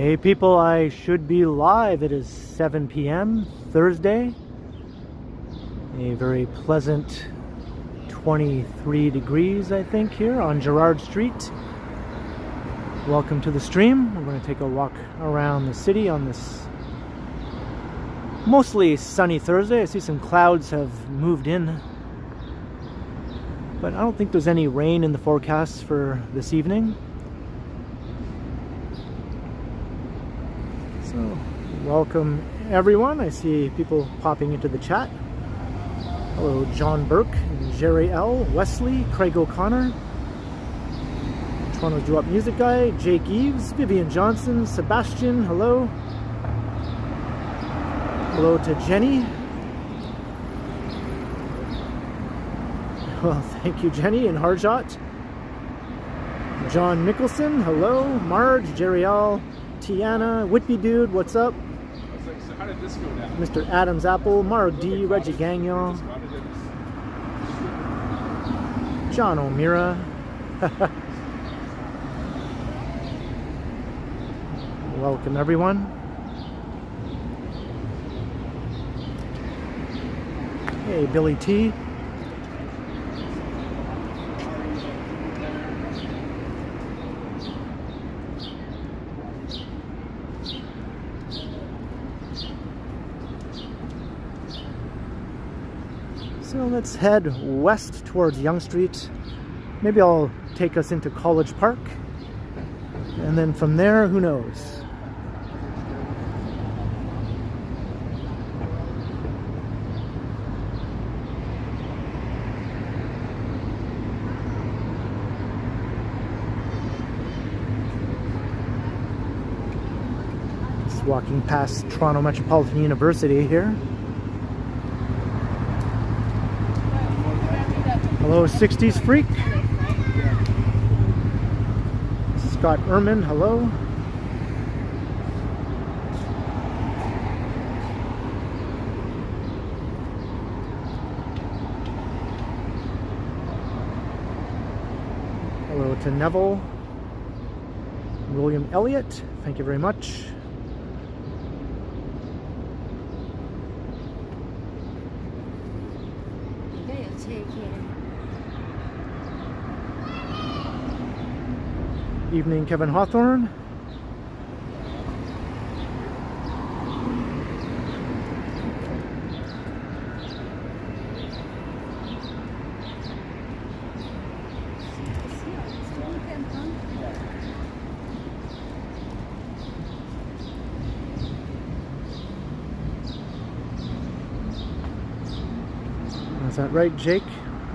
Hey people, I should be live. It is 7 p.m. Thursday. A very pleasant 23 degrees, I think, here on Gerrard Street. Welcome to the stream. We're going to take a walk around the city on this mostly sunny Thursday. I see some clouds have moved in, but I don't think there's any rain in the forecast for this evening. So, welcome everyone. I see people popping into the chat. Hello, John Burke, Jerry L, Wesley, Craig O'Connor, Toronto Do Up Music Guy, Jake Eves, Vivian Johnson, Sebastian, hello. Hello to Jenny. Well, thank you, Jenny and Harjot. John Mickelson, hello. Marge, Jerry L, Tiana, Whitby Dude, what's up? I was like, so how did this go down? Mr. Adams Apple, Mark D, Reggie Gagnon, John O'Meara. Welcome everyone. Hey, Billy T. So let's head west towards Yonge Street. Maybe I'll take us into College Park. And then from there, who knows? Just walking past Toronto Metropolitan University here. Hello, 60s Freak. Scott Ehrman, hello. Hello to Neville. William Elliott, thank you very much. Evening, Kevin Hawthorne. Is that right, Jake?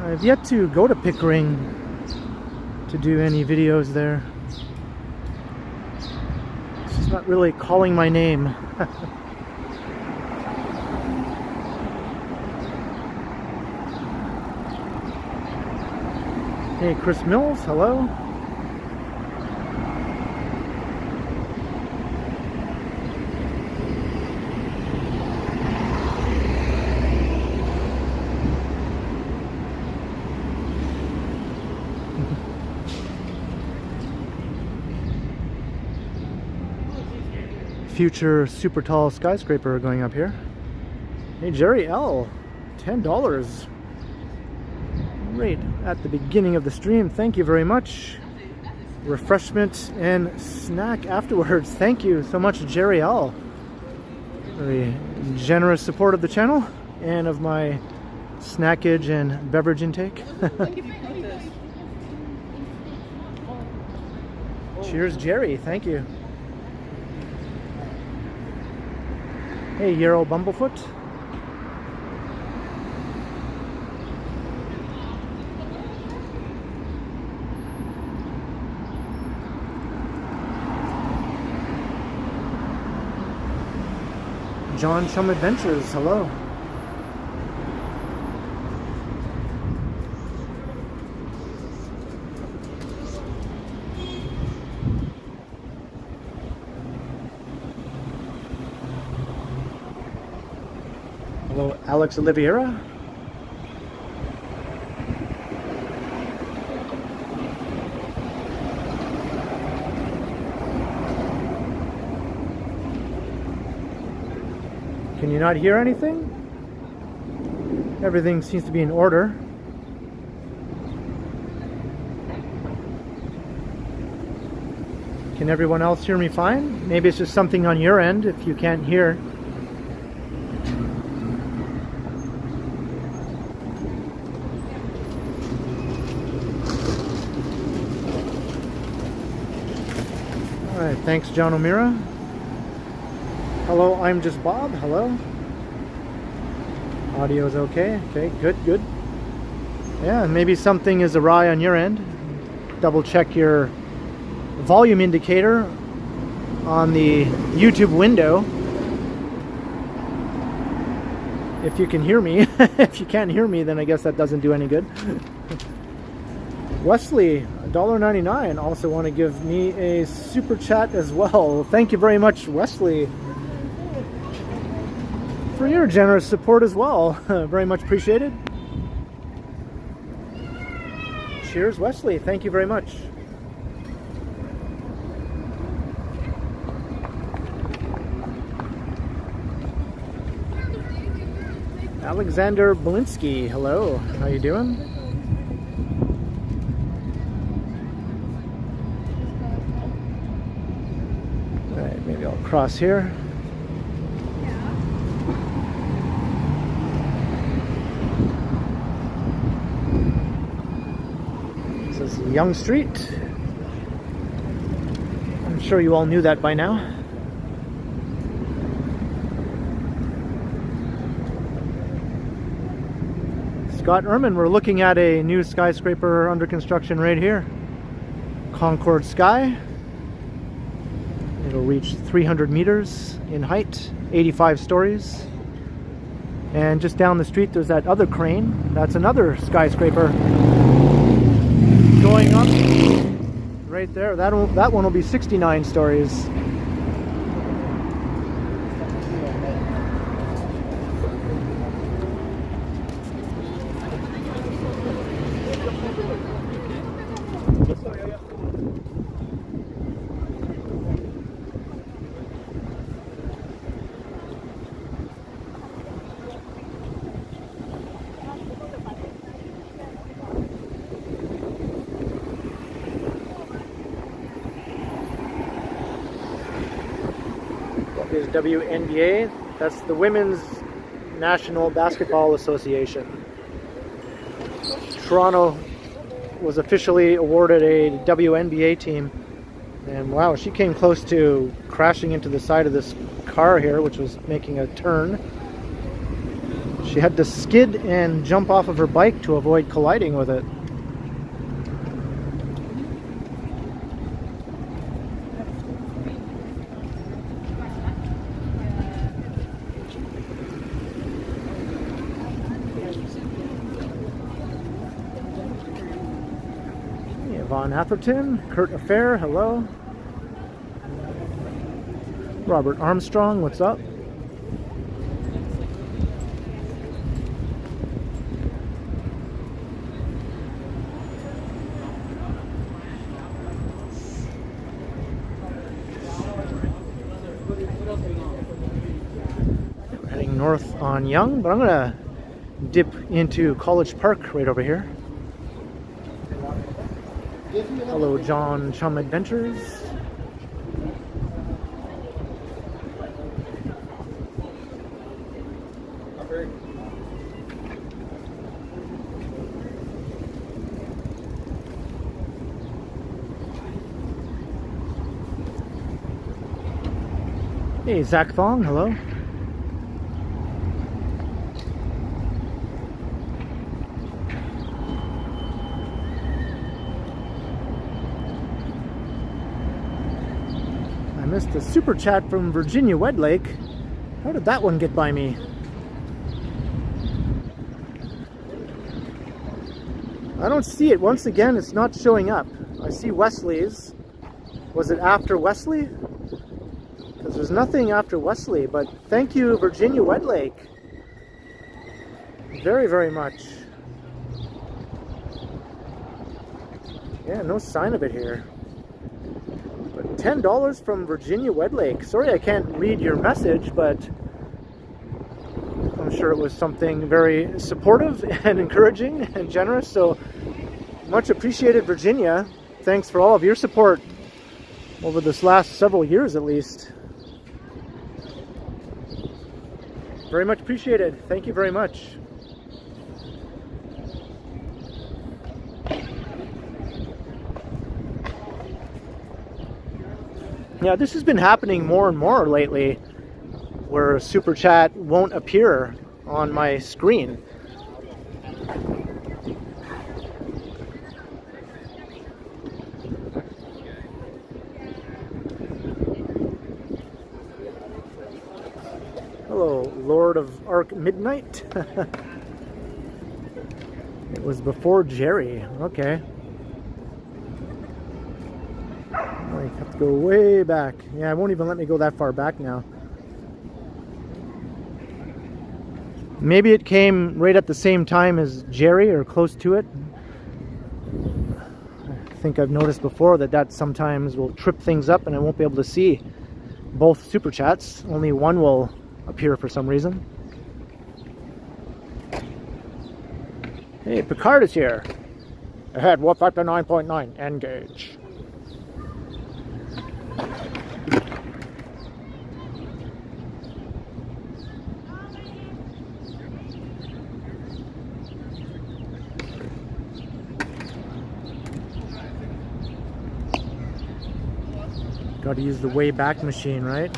I've yet to go to Pickering to do any videos there. It's not really calling my name. Hey, Chris Mills, hello. Future super tall skyscraper going up here. Hey, Jerry L, $10 right at the beginning of the stream. Thank you very much. Refreshment and snack afterwards. Thank you so much, Jerry L. Very generous support of the channel and of my snackage and beverage intake. Cheers, Jerry. Thank you. Hey, Yarrow Bumblefoot. John Chum Adventures, hello. Hello, Alex Oliveira. Can you not hear anything? Everything seems to be in order. Can everyone else hear me fine? Maybe it's just something on your end if you can't hear. Alright, thanks John O'Meara. Hello, I'm just Bob. Hello. Audio's okay. Okay, good, good. Yeah, maybe something is awry on your end. Double check your volume indicator on the YouTube window if you can hear me. If you can't hear me, then I guess that doesn't do any good. Wesley, $1.99, also want to give me a super chat as well. Thank you very much, Wesley, for your generous support as well. Very much appreciated. Cheers, Wesley. Thank you very much. Alexander Belinsky, hello. How you doing? All right, maybe I'll cross here. This is Yonge Street. I'm sure you all knew that by now. Scott Ehrman, we're looking at a new skyscraper under construction right here. Concord Sky. It'll reach 300 meters in height, 85 stories. And just down the street there's that other crane. That's another skyscraper going up right there. That one will be 69 stories. Is WNBA. That's the Women's National Basketball Association. Toronto was officially awarded a WNBA team, and wow, she came close to crashing into the side of this car here, which was making a turn. She had to skid and jump off of her bike to avoid colliding with it. Von Atherton, Kurt Affair, hello. Robert Armstrong, what's up? We're heading north on Yonge, but I'm gonna dip into College Park right over here. Hello, John Chum Adventures. Hey, Zach Thong, hello. Missed a super chat from Virginia Wedlake. How did that one get by me? I don't see it. Once again, it's not showing up. I see Wesley's. Was it after Wesley? Because there's nothing after Wesley, but thank you, Virginia Wedlake. Very, very much. Yeah, no sign of it here. $10 from Virginia Wedlake. Sorry I can't read your message, but I'm sure it was something very supportive and encouraging and generous. So much appreciated, Virginia. Thanks for all of your support over this last several years at least. Very much appreciated. Thank you very much. Yeah, this has been happening more and more lately, where Super Chat won't appear on my screen. Hello, Lord of Arc Midnight. It was before Jerry. Okay. I have to go way back. Yeah, it won't even let me go that far back now. Maybe it came right at the same time as Jerry or close to it. I think I've noticed before that sometimes will trip things up and I won't be able to see both Super Chats. Only one will appear for some reason. Hey, Picard is here. Ahead, warp factor 9.9, engage. Got to use the way back machine, right?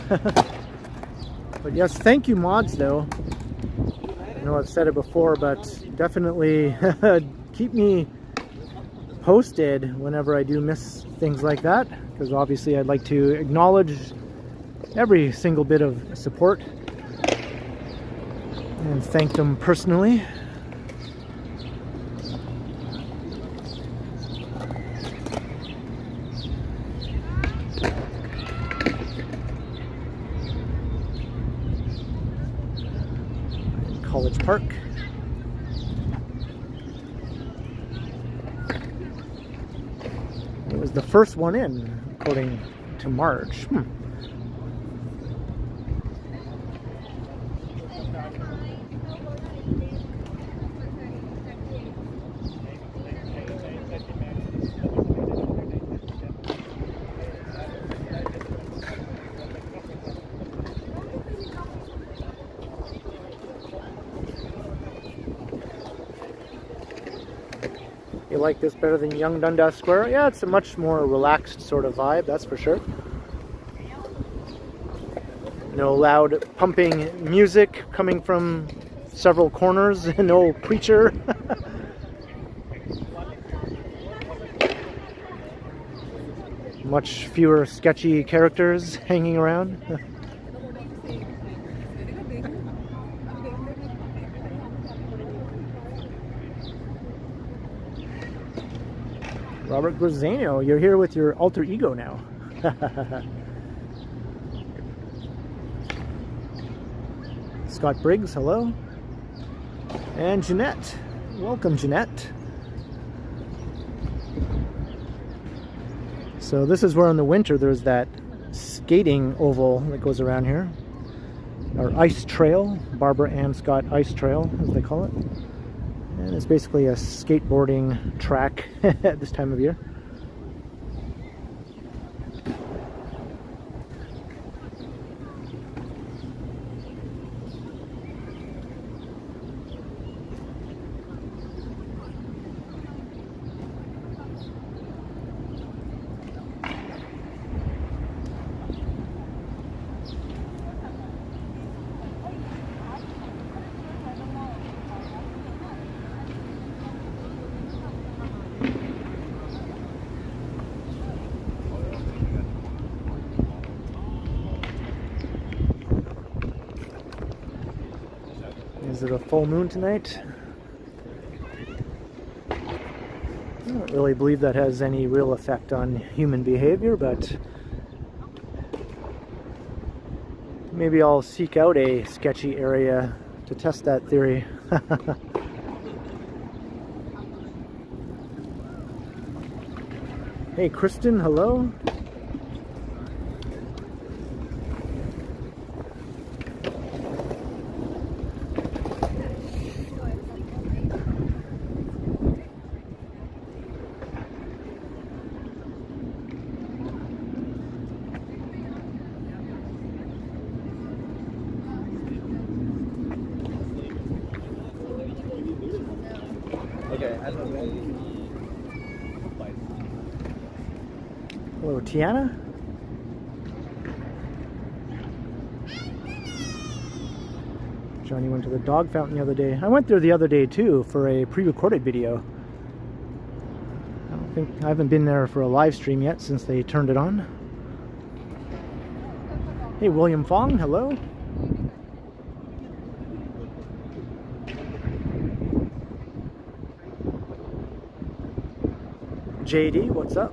But yes, thank you mods though. I know I've said it before, but definitely keep me posted whenever I do miss things like that, because obviously I'd like to acknowledge every single bit of support and thank them personally. College Park. It was the first one in, according to Marge. You like this better than Yonge Dundas Square? Yeah, it's a much more relaxed sort of vibe, that's for sure. No loud pumping music coming from several corners, no preacher. Much fewer sketchy characters hanging around. Robert Grazano, you're here with your alter ego now. Scott Briggs, hello. And Jeanette. Welcome, Jeanette. So this is where in the winter there's that skating oval that goes around here. Or ice trail, Barbara Ann Scott Ice Trail, as they call it. And it's basically a skateboarding track at this time of year. Is it a full moon tonight? I don't really believe that has any real effect on human behavior, but maybe I'll seek out a sketchy area to test that theory. Hey Kristen, hello. Hello, Tiana. Johnny went to the dog fountain the other day. I went there the other day too for a pre-recorded video. I haven't been there for a live stream yet since they turned it on. Hey, William Fong, hello. JD, what's up?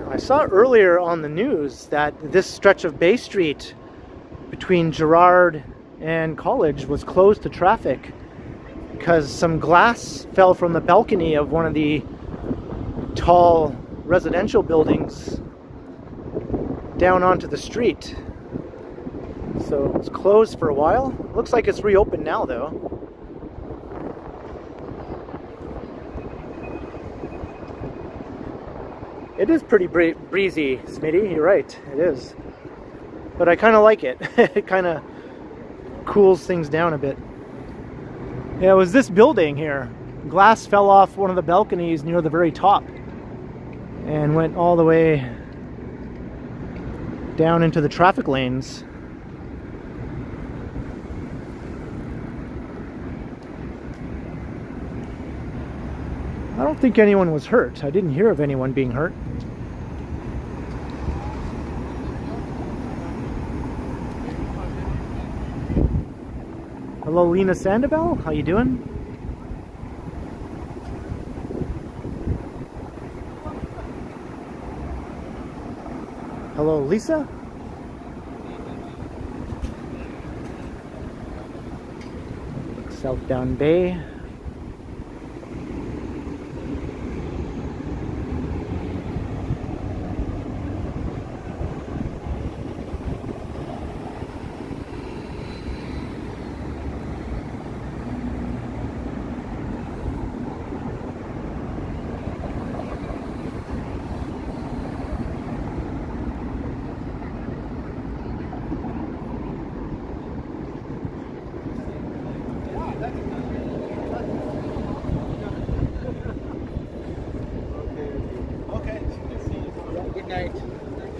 I saw earlier on the news that this stretch of Bay Street between Gerrard and College was closed to traffic because some glass fell from the balcony of one of the tall residential buildings down onto the street. So it was closed for a while. Looks like it's reopened now though. It is pretty breezy, Smitty, you're right, it is. But I kind of like it. It kind of cools things down a bit. Yeah, it was this building here. Glass fell off one of the balconies near the very top and went all the way down into the traffic lanes. I don't think anyone was hurt. I didn't hear of anyone being hurt. Hello, Lena Sandoval. How you doing? Hello, Lisa. Southbound Bay.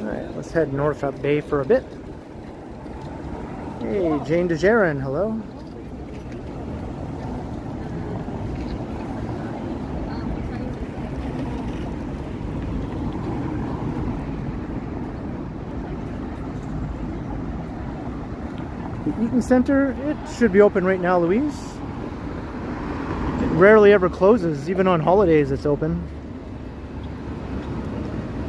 Alright, let's head north up Bay for a bit. Hey, Jane DeJaren, hello. The Eaton Center, it should be open right now, Louise. It rarely ever closes, even on holidays it's open.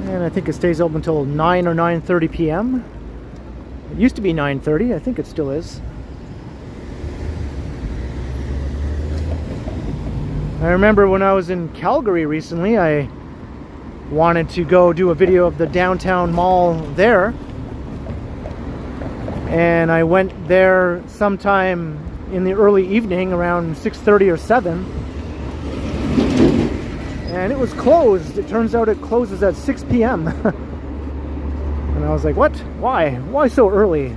And I think it stays open until 9 or 9:30 p.m. It used to be 9:30, I think it still is. I remember when I was in Calgary recently, I wanted to go do a video of the downtown mall there. And I went there sometime in the early evening, around 6:30 or 7. And it was closed. It turns out it closes at 6 p.m. And I was like, what? Why? Why so early?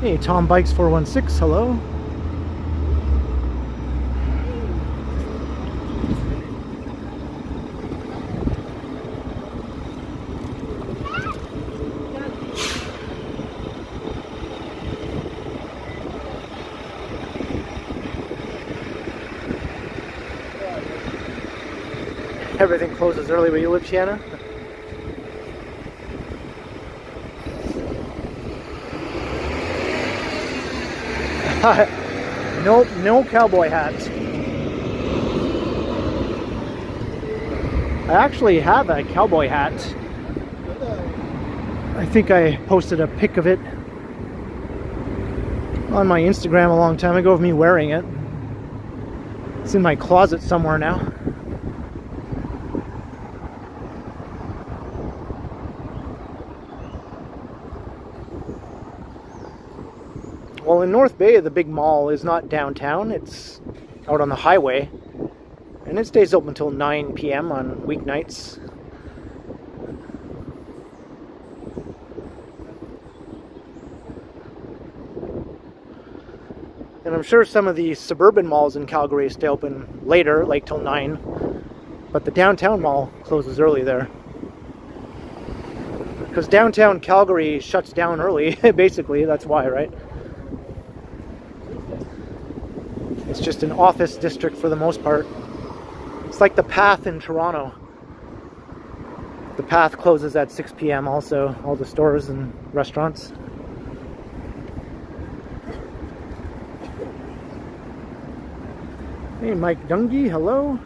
Hey, Tom Bikes 416, hello. Everything closes early where you live, Shanna? Nope, no cowboy hats. I actually have a cowboy hat. I think I posted a pic of it on my Instagram a long time ago of me wearing it. It's in my closet somewhere now. Well, in North Bay, the big mall is not downtown. It's out on the highway. And it stays open until 9 p.m. on weeknights. And I'm sure some of the suburban malls in Calgary stay open later, like till 9. But the downtown mall closes early there. Because downtown Calgary shuts down early, basically, that's why, right? It's just an office district for the most part. It's like the Path in Toronto. The Path closes at 6 p.m. also, all the stores and restaurants. Hey, Mike Dungy, hello.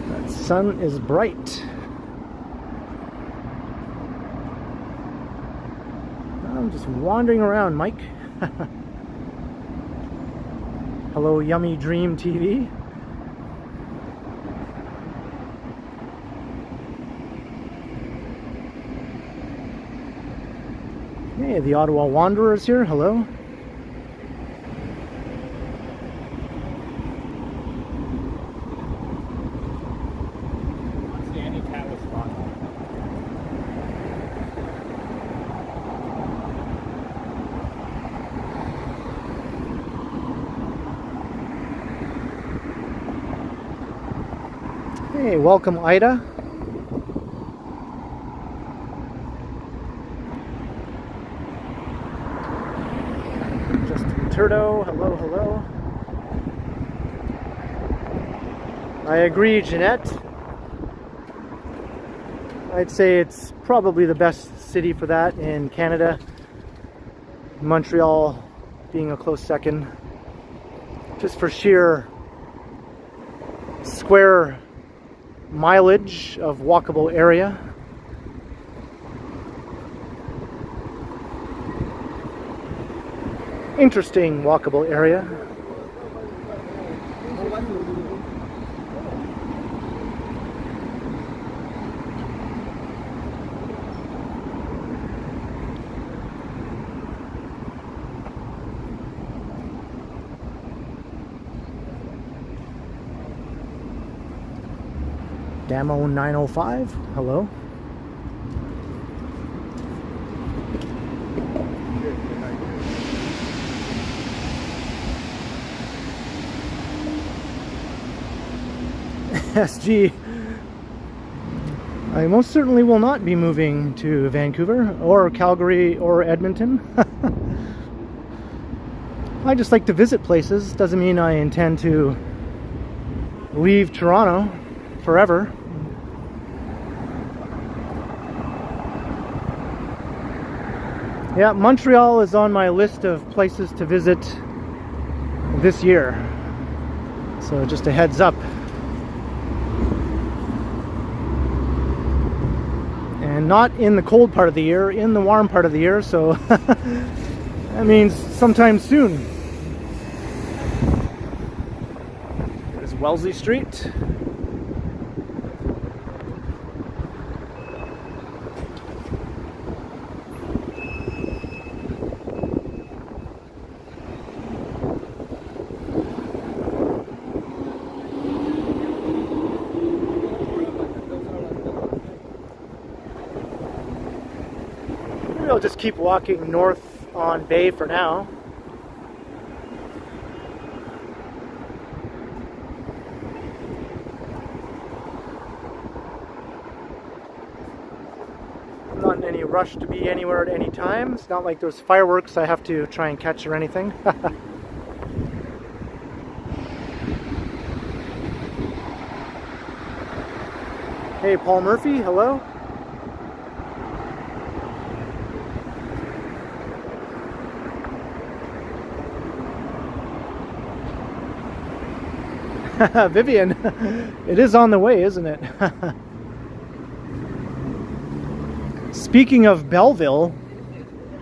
That sun is bright. I'm just wandering around, Mike. Hello, Yummy Dream TV. Hey, the Ottawa Wanderers here. Hello. Hey, welcome Ida. Justin Turdo, hello, hello. I agree, Jeanette. I'd say it's probably the best city for that in Canada. Montreal being a close second. Just for sheer square mileage of walkable area. Interesting walkable area. Damo 905, hello. SG, I most certainly will not be moving to Vancouver or Calgary or Edmonton. I just like to visit places. Doesn't mean I intend to leave Toronto forever. Yeah, Montreal is on my list of places to visit this year. So just a heads up. And not in the cold part of the year, in the warm part of the year, so that means sometime soon. There's Wellesley Street. I'll just keep walking north on Bay for now. I'm not in any rush to be anywhere at any time. It's not like there's fireworks I have to try and catch or anything. Hey, Paul Murphy, hello. Vivian, it is on the way, isn't it? Speaking of Belleville,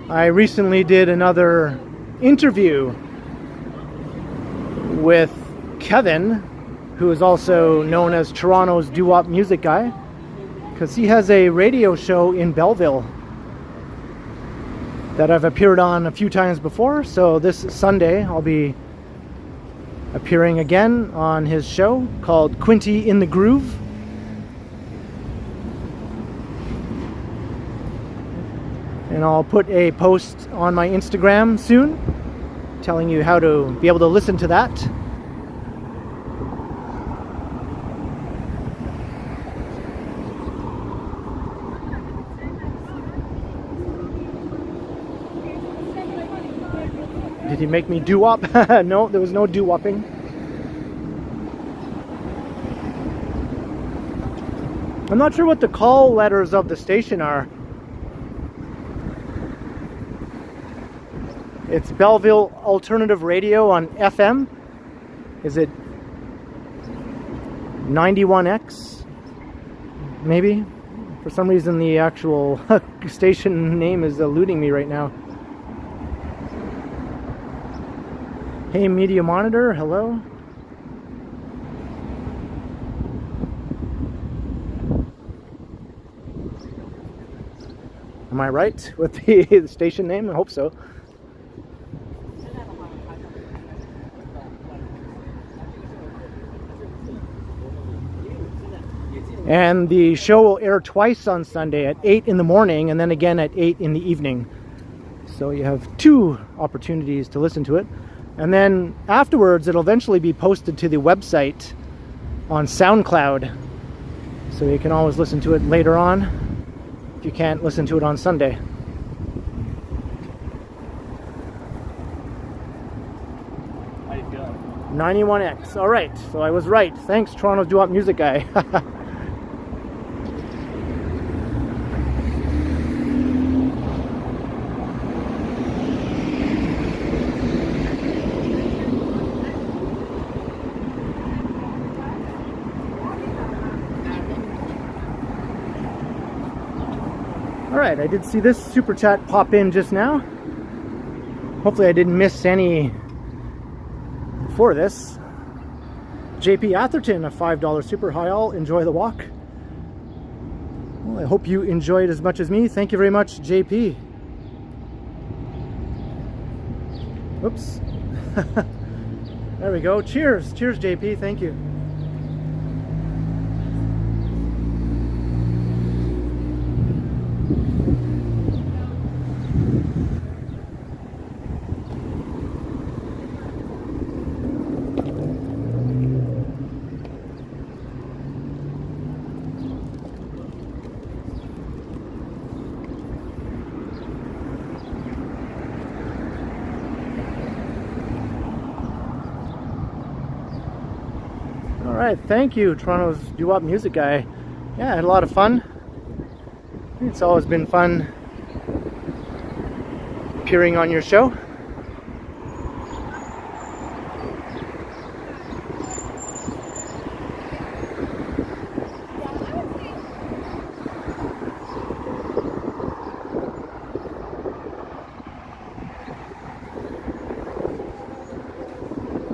I recently did another interview with Kevin, who is also known as Toronto's doo-wop music guy, because he has a radio show in Belleville that I've appeared on a few times before. So this Sunday I'll be appearing again on his show called Quinty in the Groove. And I'll put a post on my Instagram soon telling you how to be able to listen to that. Did he make me doo-wop? No, there was no doo-wopping. I'm not sure what the call letters of the station are. It's Belleville Alternative Radio on FM. Is it 91X? Maybe? For some reason the actual station name is eluding me right now. Hey Media Monitor, hello. Am I right with the station name? I hope so. And the show will air twice on Sunday, at 8 in the morning and then again at 8 in the evening. So you have two opportunities to listen to it. And then afterwards, it'll eventually be posted to the website on SoundCloud. So you can always listen to it later on if you can't listen to it on Sunday. How you feeling? 91X. All right. So I was right. Thanks, Toronto's doo-wop music guy. Alright, I did see this super chat pop in just now. Hopefully I didn't miss any for this. JP Atherton, a $5 super. Hi all, enjoy the walk. Well, I hope you enjoy it as much as me. Thank you very much, JP. Oops. There we go. Cheers. Cheers, JP. Thank you. Alright, thank you, Toronto's doo-wop music guy. Yeah, I had a lot of fun. It's always been fun appearing on your show.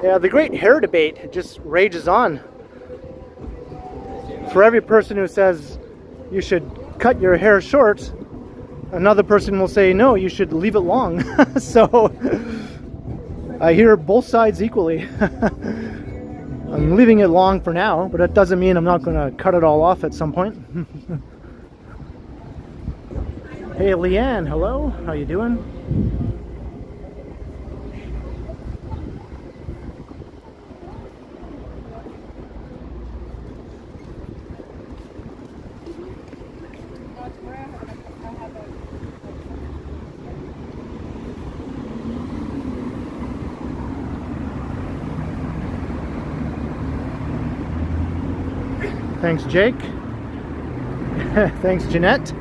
Yeah, the great hair debate just rages on. For every person who says you should cut your hair short, another person will say, no, you should leave it long. So I hear both sides equally. I'm leaving it long for now, but that doesn't mean I'm not going to cut it all off at some point. Hey, Leanne, hello. How you doing? Thanks, Jake. Thanks, Jeanette.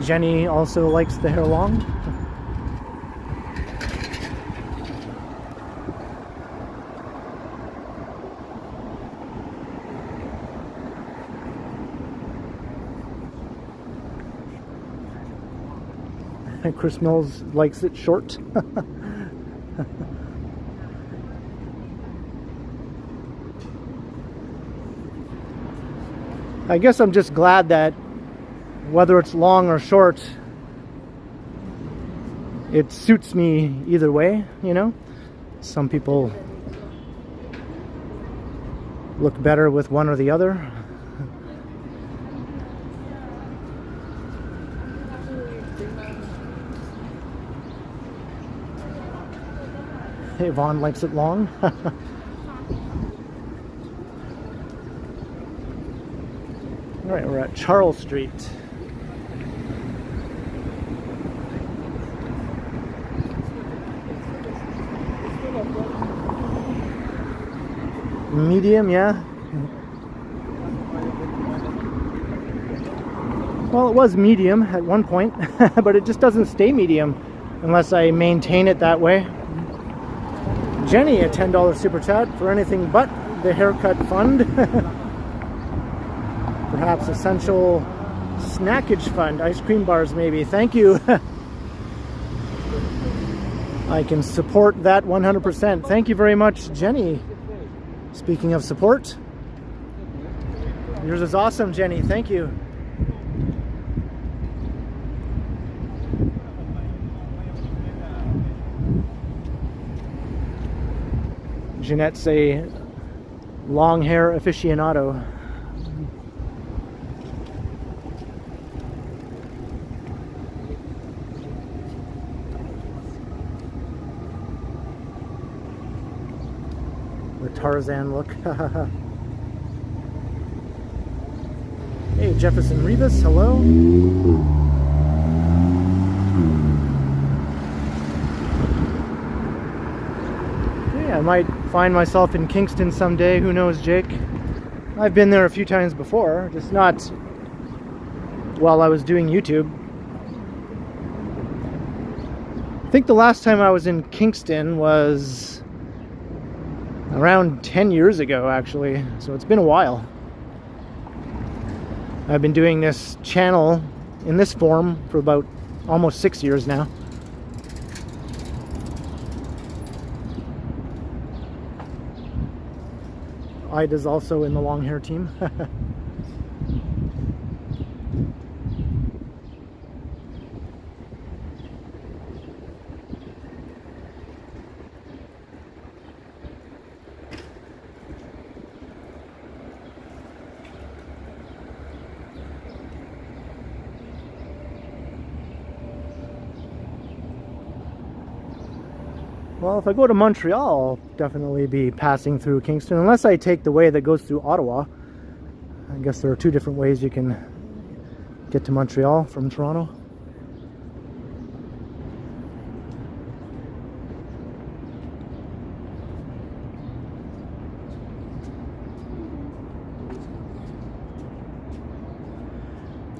Jenny also likes the hair long. Chris Mills likes it short. I guess I'm just glad that whether it's long or short, it suits me either way, you know? Some people look better with one or the other. Yvonne likes it long. Alright, we're at Charles Street. Medium, yeah. Well, it was medium at one point, but it just doesn't stay medium unless I maintain it that way. Jenny, a $10 super chat for anything but the haircut fund. Perhaps essential snackage fund, ice cream bars maybe. Thank you. I can support that 100%. Thank you very much, Jenny. Speaking of support, yours is awesome, Jenny. Thank you. Jeanette's a long hair aficionado. The Tarzan look. Hey, Jefferson Rivas, hello. I might find myself in Kingston someday, who knows, Jake? I've been there a few times before, just not while I was doing YouTube. I think the last time I was in Kingston was around 10 years ago, actually, so it's been a while. I've been doing this channel in this form for about almost 6 years now. Ida's also in the long hair team. Well, if I go to Montreal, I'll definitely be passing through Kingston, unless I take the way that goes through Ottawa. I guess there are two different ways you can get to Montreal from Toronto.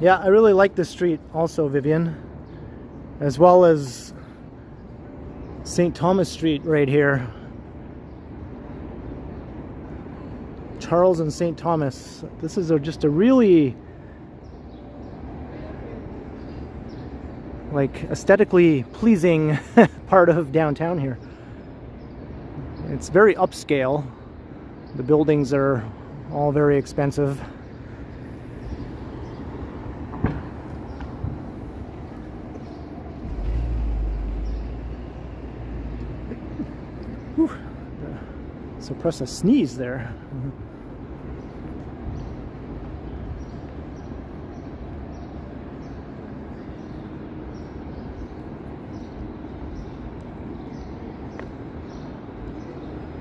Yeah, I really like this street also, Vivian, as well as St. Thomas Street right here. Charles and St. Thomas. This is just a really like aesthetically pleasing part of downtown here. It's very upscale. The buildings are all very expensive. Whew. Suppress a sneeze there.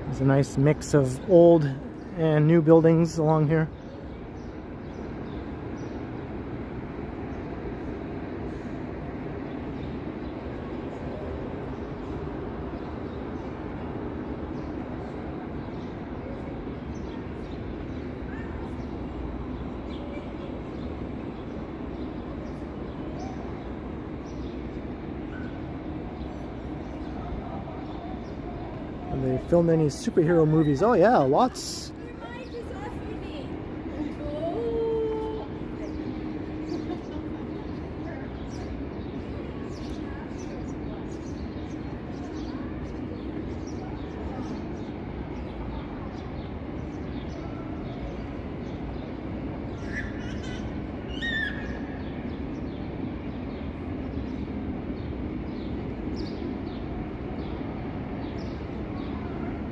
There's a nice mix of old and new buildings along here. They film any superhero movies? Oh yeah, lots.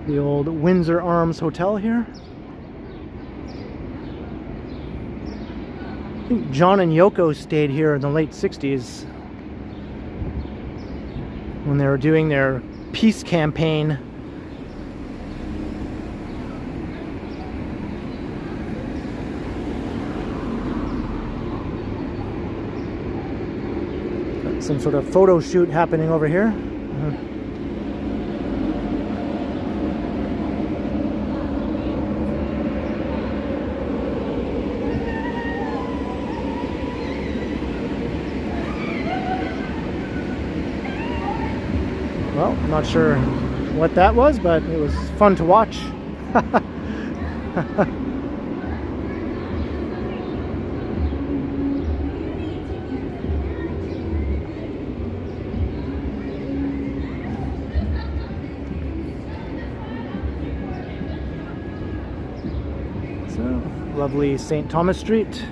The old Windsor Arms Hotel here. I think John and Yoko stayed here in the late 60s when they were doing their peace campaign. Got some sort of photo shoot happening over here. Well, I'm not sure what that was, but it was fun to watch. So, lovely St. Thomas Street.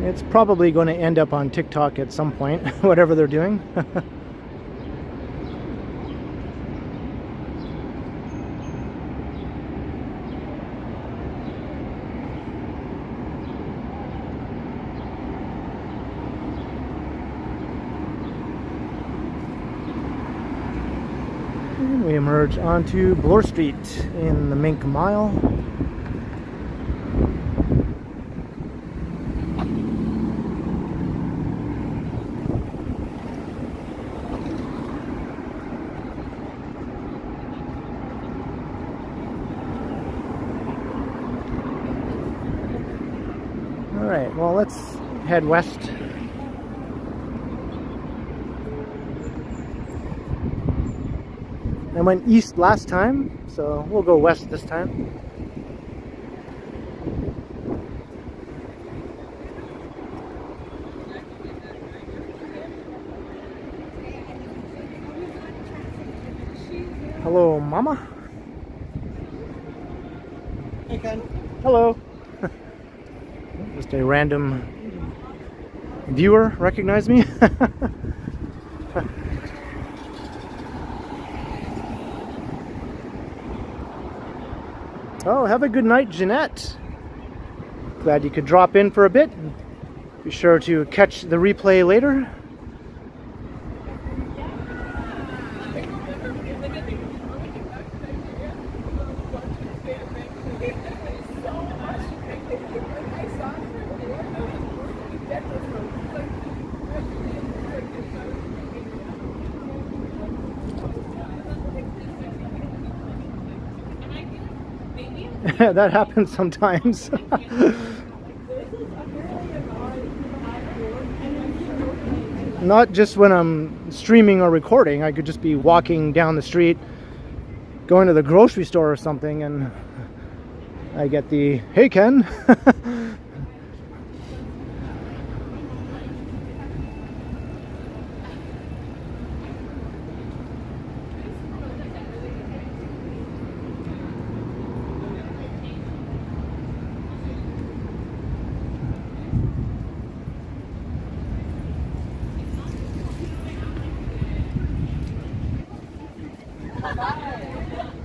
It's probably going to end up on TikTok at some point, whatever they're doing. And we emerge onto Bloor Street in the Mink Mile. Alright, well, let's head west. I went east last time, so we'll go west this time. Hello, Mama. Hey, Ken. Hello. Just a random viewer recognized me. Oh, have a good night, Jeanette. Glad you could drop in for a bit. Be sure to catch the replay later. That happens sometimes. Not just when I'm streaming or recording. I could just be walking down the street, going to the grocery store or something, and I get the, "Hey, Ken."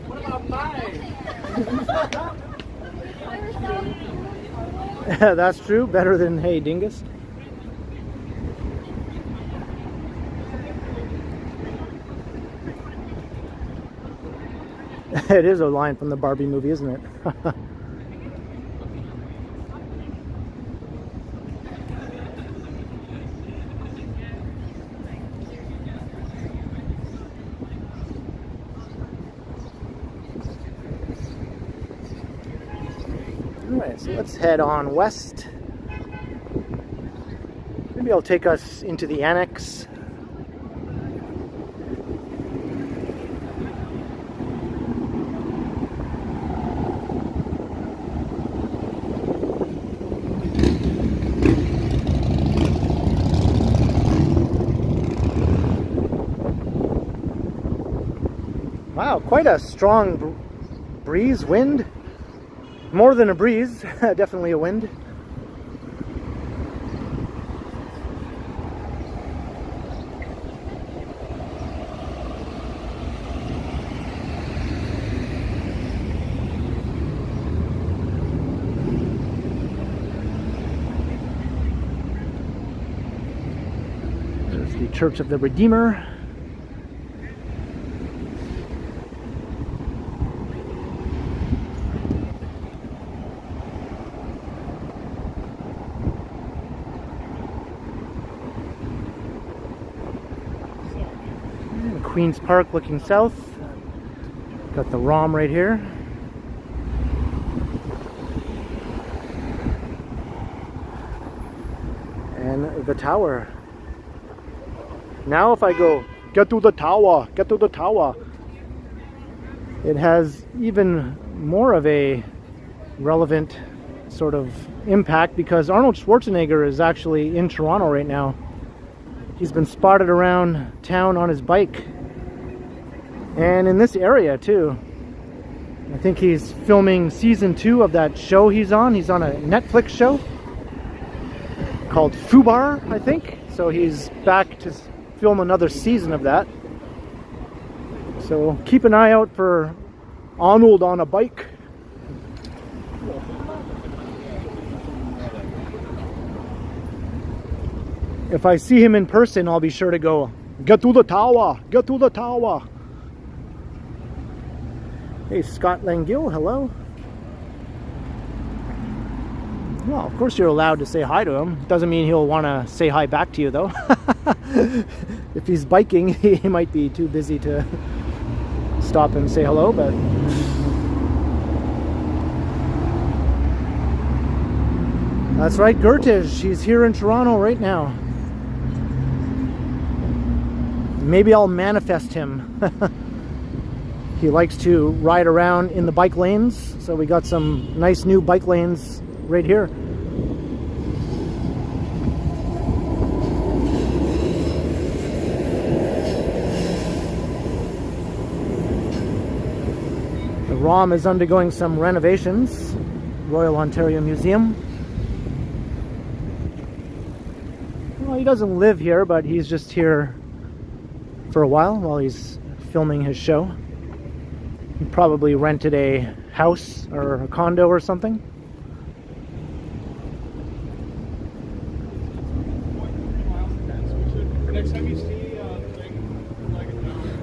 What about mine? That's true. Better than "Hey, Dingus." It is a line from the Barbie movie, isn't it? Alright, so let's head on west. Maybe I'll take us into the Annex. quite a strong breeze, wind. More than a breeze, definitely a wind. There's the Church of the Redeemer. Queen's Park looking south. Got the ROM right here. And the tower. Now if I go, get to the tower, get to the tower, it has even more of a relevant sort of impact because Arnold Schwarzenegger is actually in Toronto right now. He's been spotted around town on his bike. And in this area too. I think he's filming season 2 of that show he's on. He's on a Netflix show called Fubar, I think. So he's back to film another season of that. So keep an eye out for Arnold on a bike. If I see him in person, I'll be sure to go, get to the tower, get to the tower. Hey, Scott Langill, hello. Well, of course you're allowed to say hi to him. Doesn't mean he'll want to say hi back to you, though. If he's biking, he might be too busy to stop and say hello, but... That's right, Gertish. He's here in Toronto right now. Maybe I'll manifest him. He likes to ride around in the bike lanes, so we got some nice new bike lanes right here. The ROM is undergoing some renovations, Royal Ontario Museum. Well, he doesn't live here, but he's just here for a while he's filming his show. He probably rented a house or a condo or something. Next time you see the thing, like it down.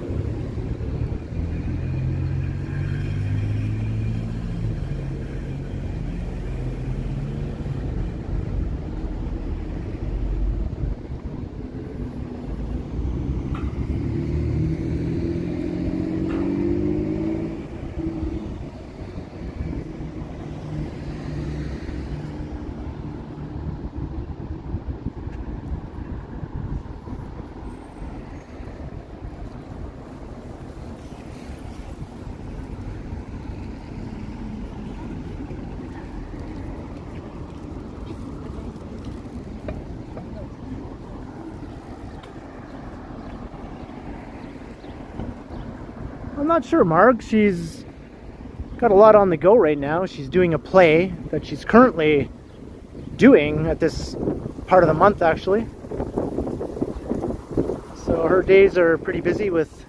I'm not sure, Marg. She's got a lot on the go right now. She's doing a play that she's currently doing at this part of the month, actually. So her days are pretty busy with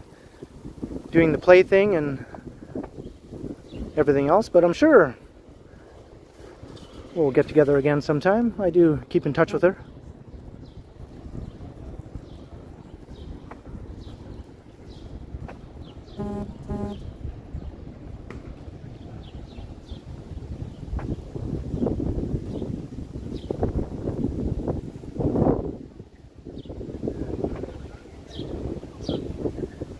doing the play thing and everything else, but I'm sure we'll get together again sometime. I do keep in touch with her.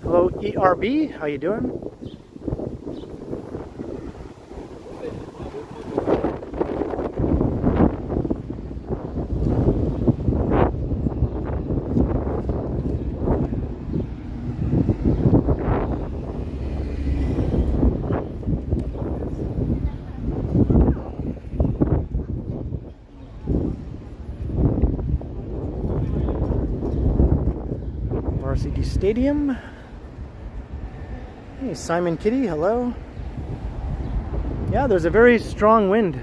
Hello, ERB, how you doing? Varsity Stadium. Hey, Simon Kitty, hello. Yeah, there's a very strong wind,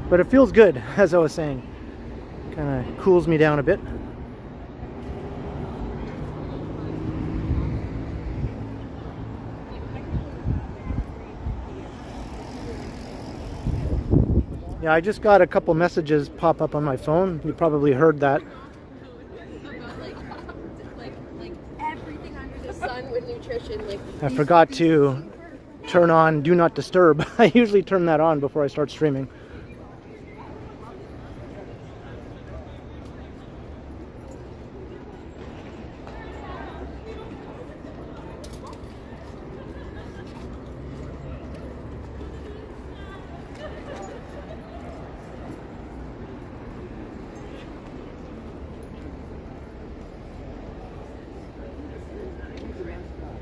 but it feels good, as I was saying. Kind of cools me down a bit. Yeah, I just got a couple messages pop up on my phone. You probably heard that. Like everything under the sun with nutrition. Like I forgot to turn on Do Not Disturb. I usually turn that on before I start streaming.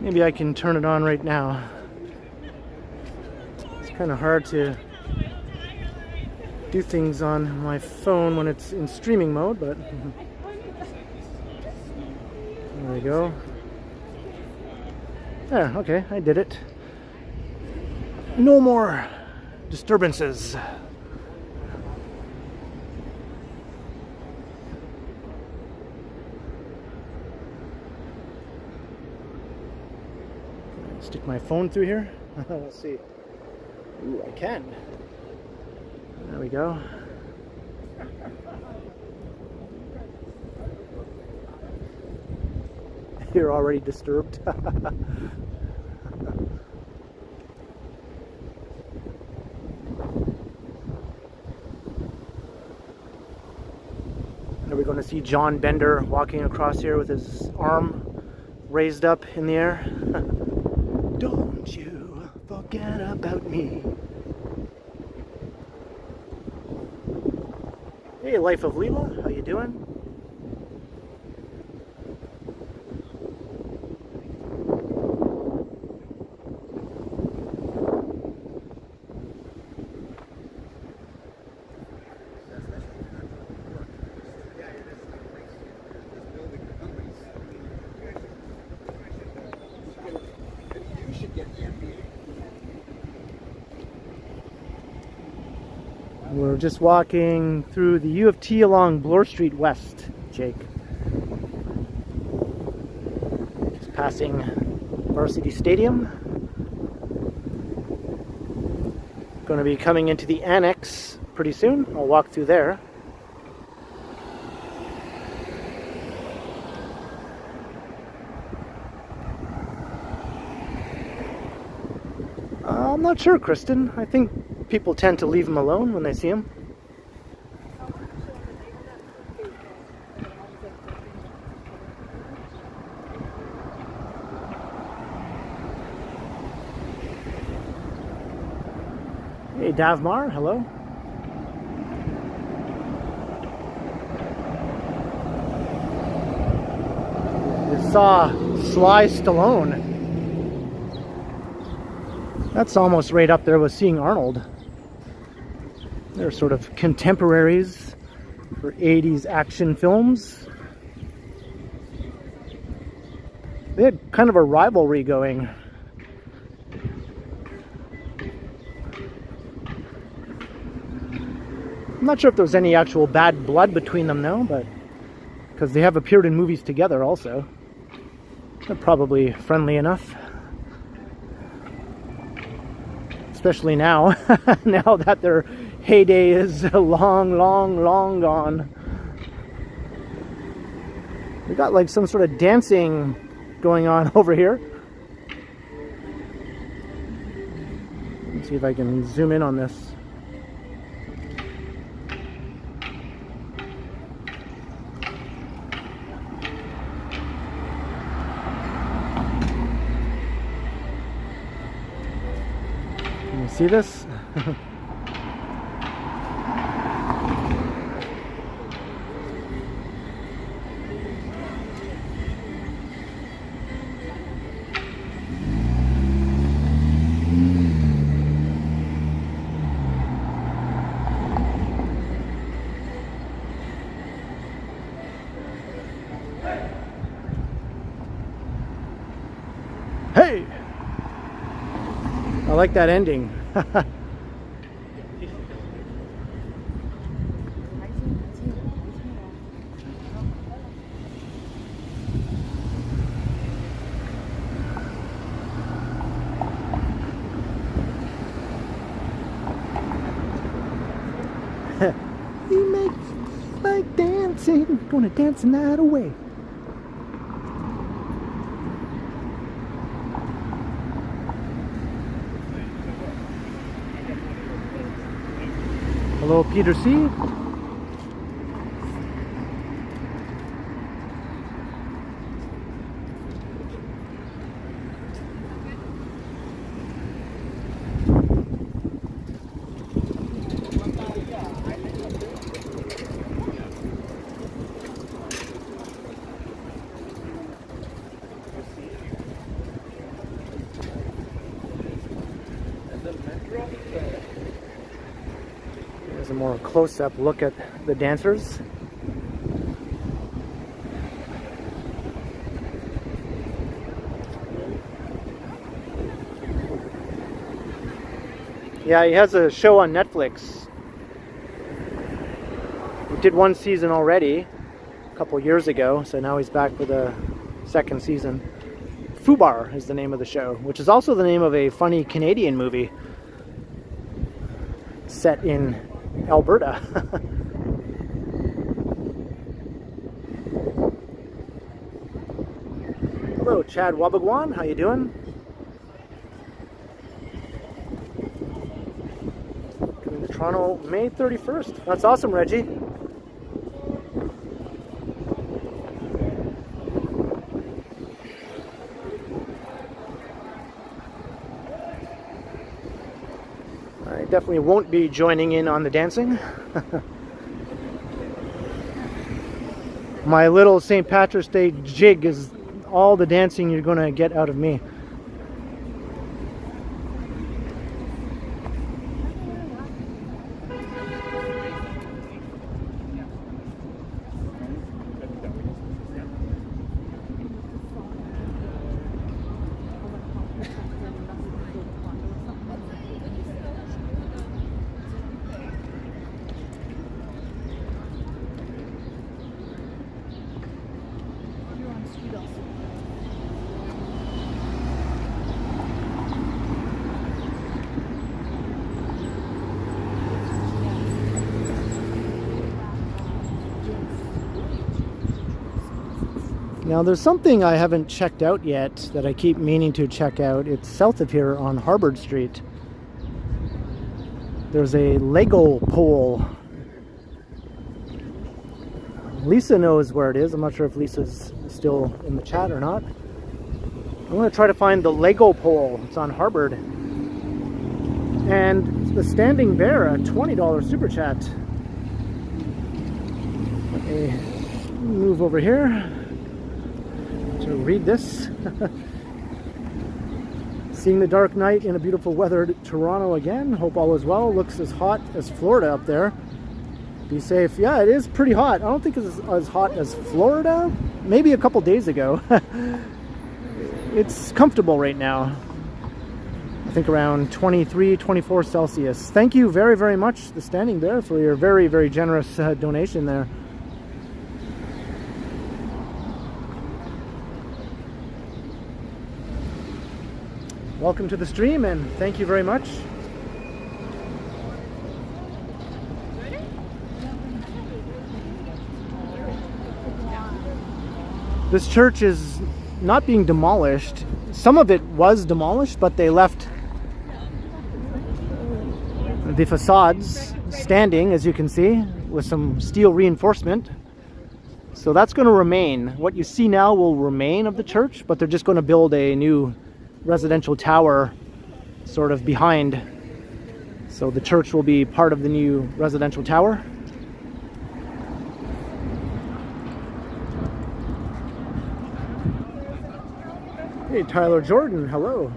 Maybe I can turn it on right now. It's kind of hard to do things on my phone when it's in streaming mode, but there we go. There, okay, I did it. No more disturbances. Stick my phone through here. Let's see. Ooh, I can. There we go. You're already disturbed. Are we going to see John Bender walking across here with his arm raised up in the air? Don't you forget about me. Hey, Life of Leela, how you doing? We're just walking through the U of T along Bloor Street West, Jake. Just passing Varsity Stadium. Going to be coming into the Annex pretty soon. I'll walk through there. I'm not sure, Kristen. I think people tend to leave him alone when they see him. Hey, Davmar, hello. You saw Sly Stallone. That's almost right up there with seeing Arnold. They're sort of contemporaries for 80s action films. They had kind of a rivalry going. I'm not sure if there was any actual bad blood between them though, but because they have appeared in movies together also. They're probably friendly enough. Especially now, now that their heyday is long gone. We got like some sort of dancing going on over here. Let's see if I can zoom in on this. Can you see this? I like that ending. We make like dancing, gonna dance the night away. Hello, Peter C. Here's a more close-up look at the dancers. Yeah, he has a show on Netflix. He did one season already a couple years ago, so now he's back for the second season. Fubar is the name of the show, which is also the name of a funny Canadian movie set in Alberta. Hello, Chad Wabagwan, how you doing? Coming to Toronto, May 31st. That's awesome, Reggie. I definitely won't be joining in on the dancing. My little St. Patrick's Day jig is all the dancing you're going to get out of me. Now there's something I haven't checked out yet that I keep meaning to check out. It's south of here on Harvard Street. There's a Lego pole. Lisa knows where it is. I'm not sure if Lisa's still in the chat or not. I'm going to try to find the Lego pole. It's on Harvard. And the Standing Bear, a $20 super chat. Let me move over here to read this. Seeing the dark night in a beautiful weathered Toronto again. Hope all is well. Looks as hot as Florida up there. Be safe. Yeah, it is pretty hot. I don't think it's as hot as Florida. Maybe a couple days ago. It's comfortable right now. I think around 23, 24 Celsius. Thank you very, very much, the Standing Bear, for your very, very generous donation there. Welcome to the stream, and thank you very much. This church is not being demolished. Some of it was demolished, but they left the facades standing, as you can see, with some steel reinforcement. So that's going to remain. What you see now will remain of the church, but they're just going to build a new residential tower sort of behind. So the church will be part of the new residential tower. Hey, Tyler Jordan, hello.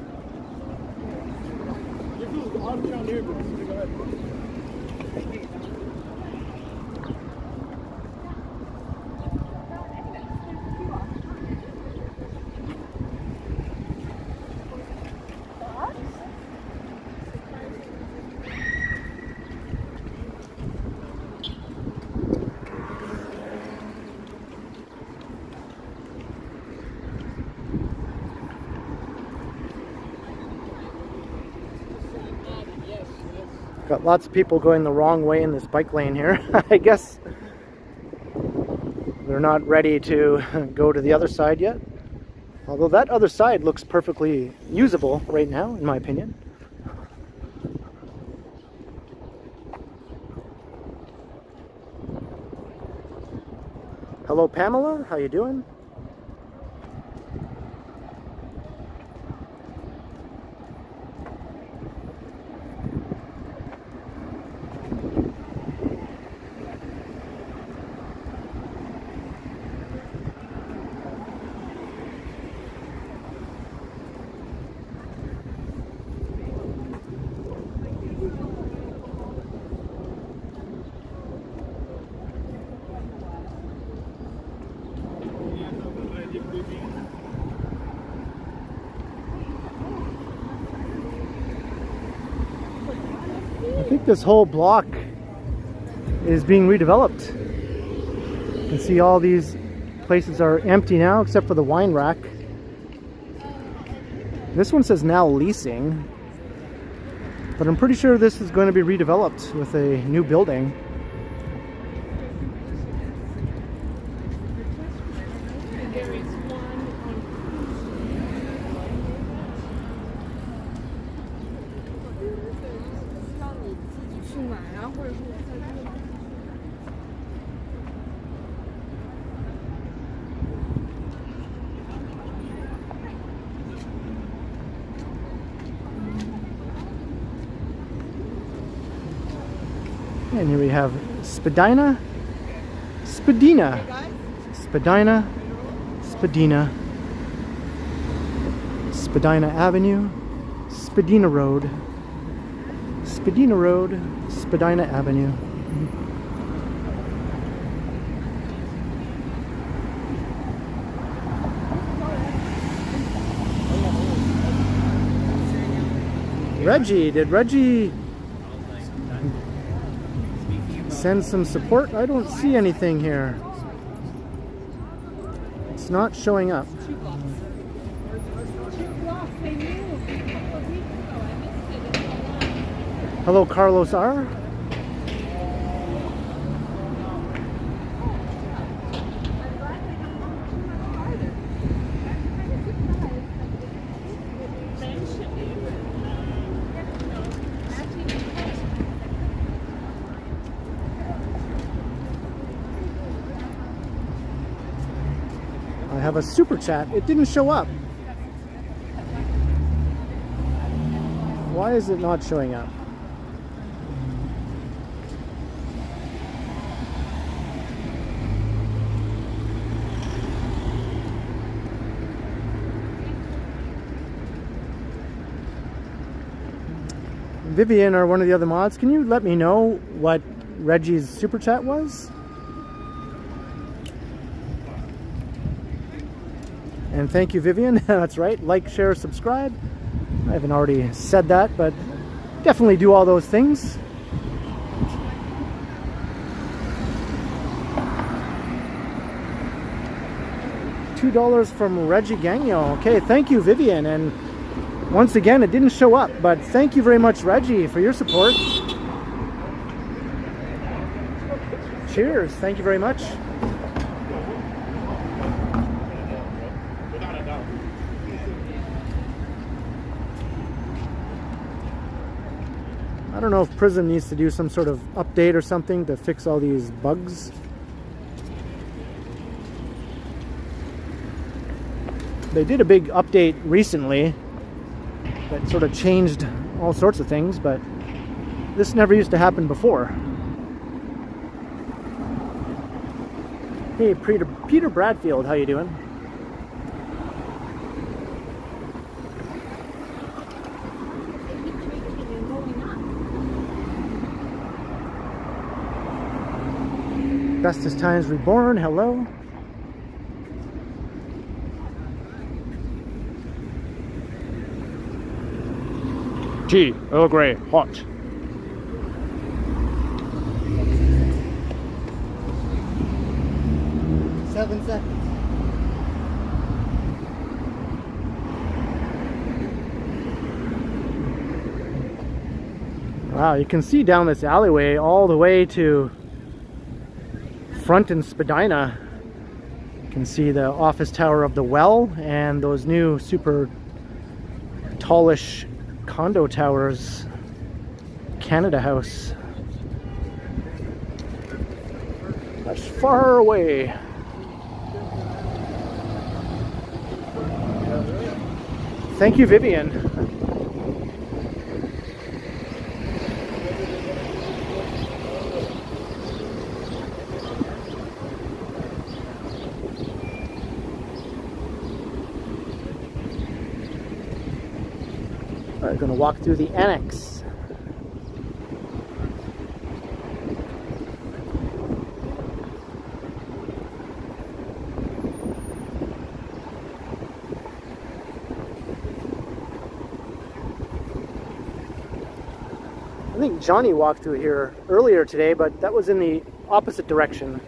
Got lots of people going the wrong way in this bike lane here. I guess they're not ready to go to the other side yet. Although that other side looks perfectly usable right now, in my opinion. Hello Pamela, how you doing? I think this whole block is being redeveloped. You can see all these places are empty now except for the wine rack. This one says now leasing, but I'm pretty sure this is going to be redeveloped with a new building. And here we have Spadina, Spadina, Spadina, Spadina, Spadina Avenue, Spadina Road, Spadina Road, Spadina Avenue. Reggie, did Reggie send some support? I don't see anything here. It's not showing up. Hello, Carlos R. I have a super chat. It didn't show up. Why is it not showing up? Vivian or one of the other mods, can you let me know what Reggie's super chat was? And thank you, Vivian. That's right. Like, share, subscribe. I haven't already said that, but definitely do all those things. $2 from Reggie Gagnon. Okay, thank you, Vivian. And once again, it didn't show up, but thank you very much, Reggie, for your support. Cheers. Thank you very much. I don't know if Prism needs to do some sort of update or something to fix all these bugs. They did a big update recently that sort of changed all sorts of things, but this never used to happen before. Hey, Peter Bradfield, how you doing? Bestest Times Reborn, hello. Tea, Earl Grey, hot. Seven seconds. Wow, you can see down this alleyway all the way to Front and Spadina. You can see the office tower of the Well and those new super tallish condo towers, Canada House. That's far away. Thank you, Vivian. We're going to walk through the Annex. I think Johnny walked through here earlier today, but that was in the opposite direction.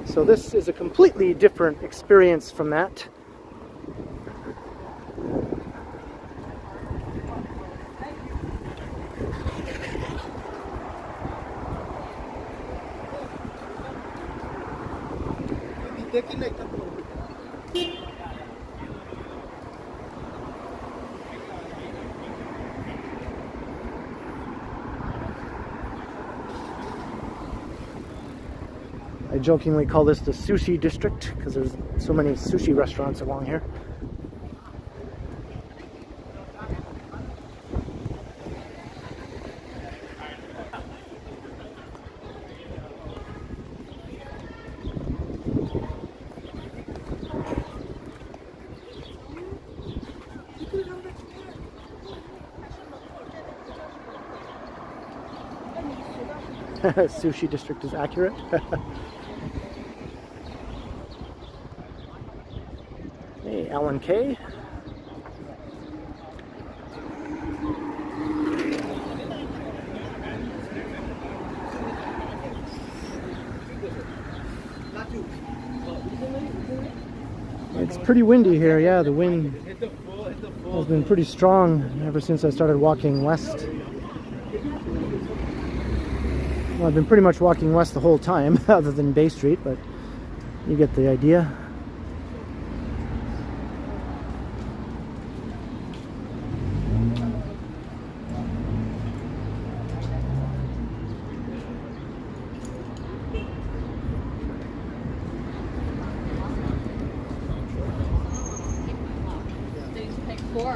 So this is a completely different experience from that. I jokingly call this the sushi district because there's so many sushi restaurants along here. Sushi district is accurate. Hey, Alan K. It's pretty windy here, yeah, the wind has been pretty strong ever since I started walking west. Well, I've been pretty much walking west the whole time, other than Bay Street, but you get the idea.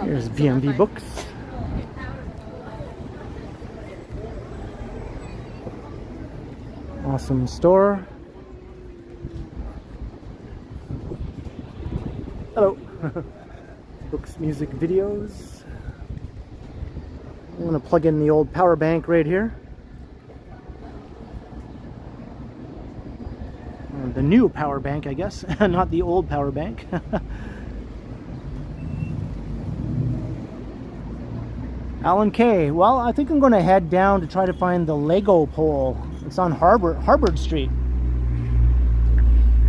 Here's B&B Books. Awesome store. Hello. Books, music, videos. I'm going to plug in the old power bank right here. The new power bank, I guess, not the old power bank. Alan K. Well, I think I'm going to head down to try to find the Lego pole. It's on Harvard Street.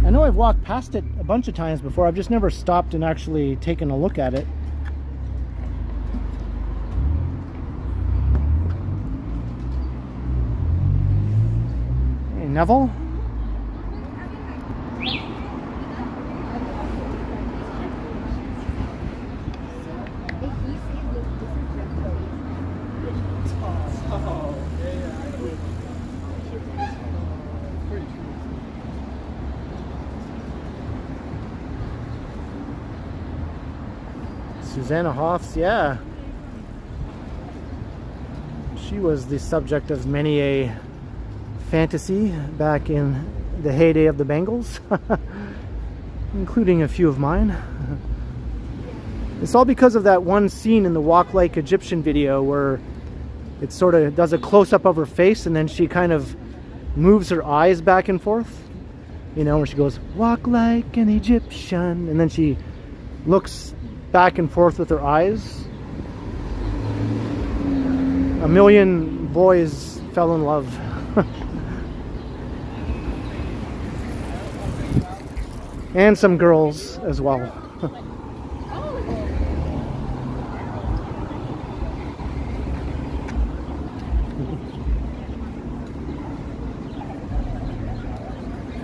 I know I've walked past it a bunch of times before. I've just never stopped and actually taken a look at it. Hey, Neville. Susanna Hoffs, yeah. She was the subject of many a fantasy back in the heyday of the Bengals, including a few of mine. It's all because of that one scene in the Walk Like Egyptian video where it sort of does a close-up of her face and then she kind of moves her eyes back and forth. You know, where she goes, "Walk like an Egyptian," and then she looks back and forth with her eyes. A million boys fell in love. And some girls as well.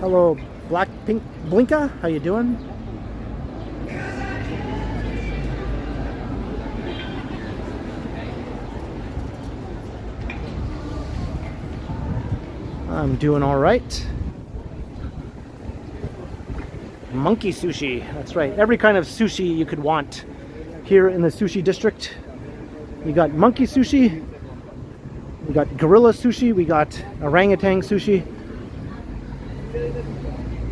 Hello, Black Pink Blinka. How you doing? I'm doing all right. Monkey sushi. That's right. Every kind of sushi you could want here in the sushi district. We got monkey sushi. We got gorilla sushi. We got orangutan sushi.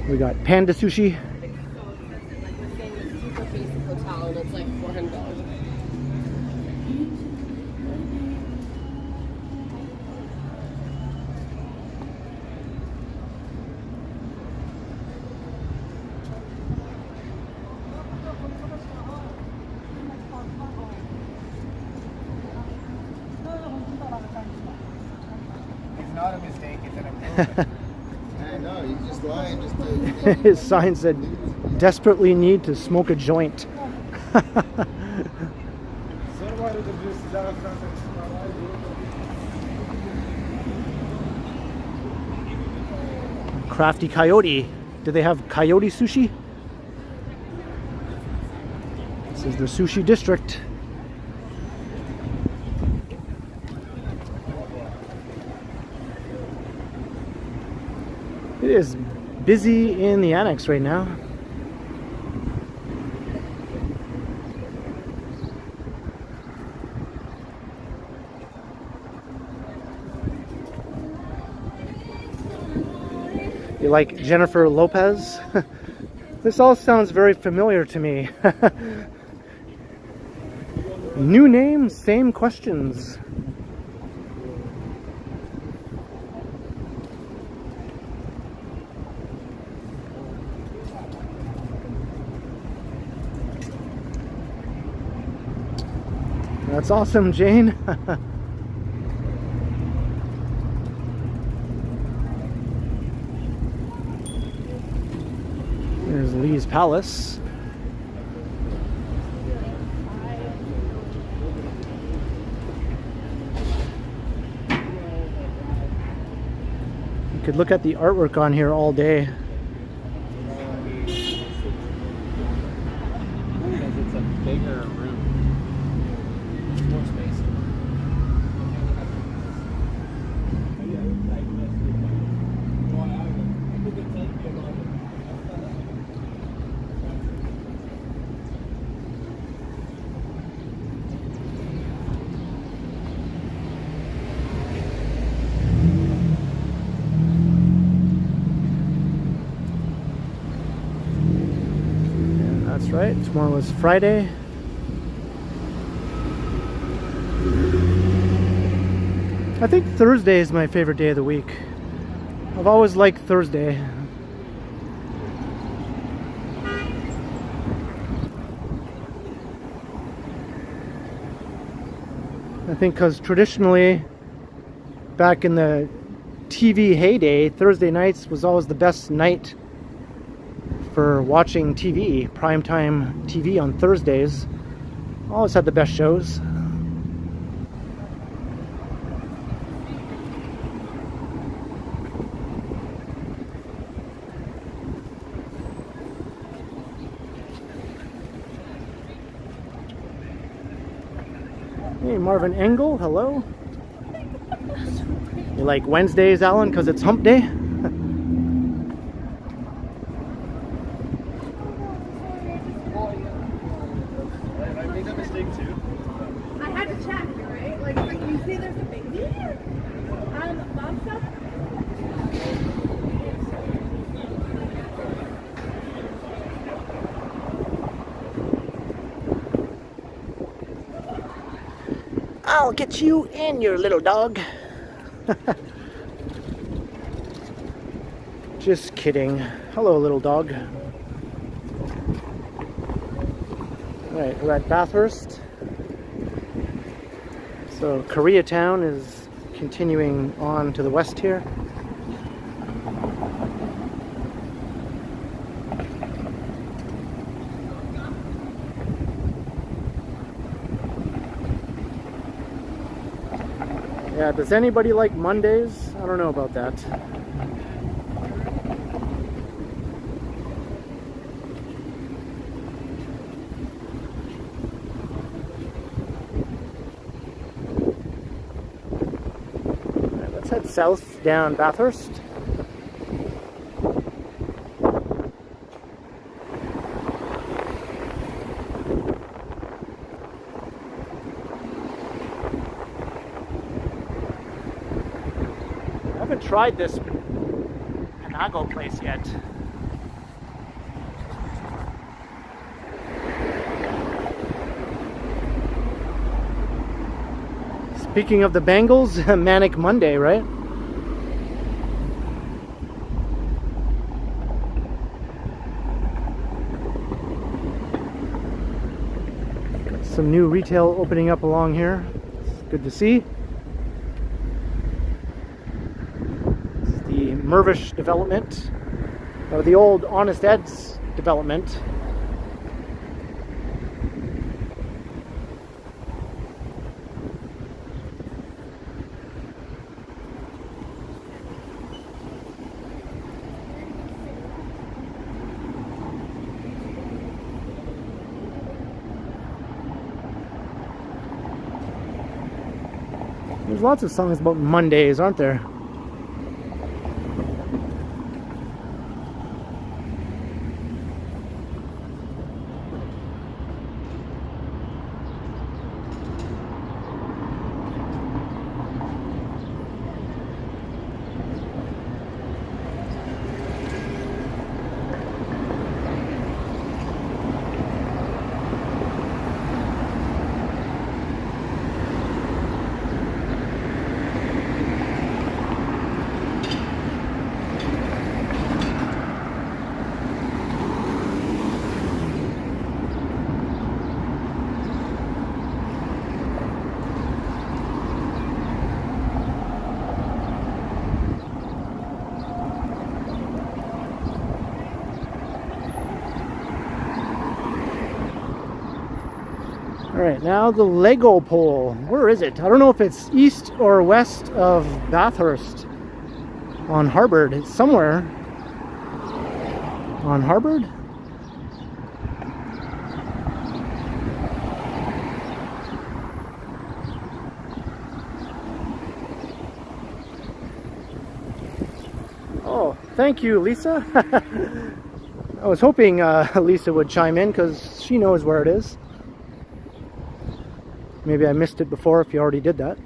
We got panda sushi. Like we're staying in a super basic hotel and it's like $400. It's not a mistake, it's an improvement. I know, he's just lying just to... His sign said, desperately need to smoke a joint. Crafty Coyote. Do they have coyote sushi? This is the sushi district. It is busy in the Annex right now. You like Jennifer Lopez? This all sounds very familiar to me. New name, same questions. That's awesome, Jane. There's Lee's Palace. You could look at the artwork on here all day. Because it's a bigger room. More space. And that's right, tomorrow is Friday. I think Thursday is my favorite day of the week. I've always liked Thursday. I think because traditionally, back in the TV heyday, Thursday nights was always the best night for watching TV. Primetime TV on Thursdays always had the best shows. Hey, Marvin Engel, hello. You like Wednesdays, Alan, because it's hump day? I made that mistake too. I had to check, right? Like you see there's a baby on mom stuff. I'll get you and your little dog. Just kidding. Hello, little dog. Alright, we're at Bathurst. So Koreatown is continuing on to the west here. Yeah, does anybody like Mondays? I don't know about that. head south down Bathurst. I haven't tried this Panago place yet. Speaking of the Bengals, Manic Monday, right? Got some new retail opening up along here. It's good to see. It's the Mervish development, or the old Honest Ed's development. There's lots of songs about Mondays, aren't there? Alright, now the Lego pole. Where is it? I don't know if it's east or west of Bathurst on Harbour. It's somewhere on Harbour. Oh, thank you, Lisa. I was hoping Lisa would chime in because she knows where it is. Maybe I missed it before if you already did that.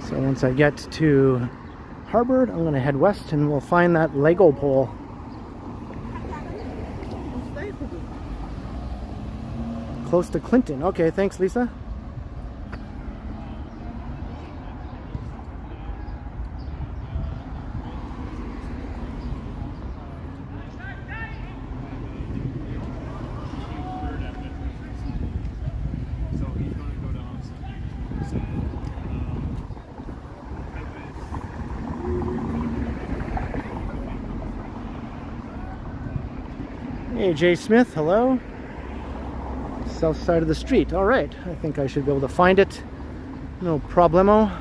So once I get to Harbour, I'm going to head west and we'll find that Lego pole. Close to Clinton. Okay, thanks, Lisa. Hey, Jay Smith, hello. South side of the street. All right, I think I should be able to find it. No problemo.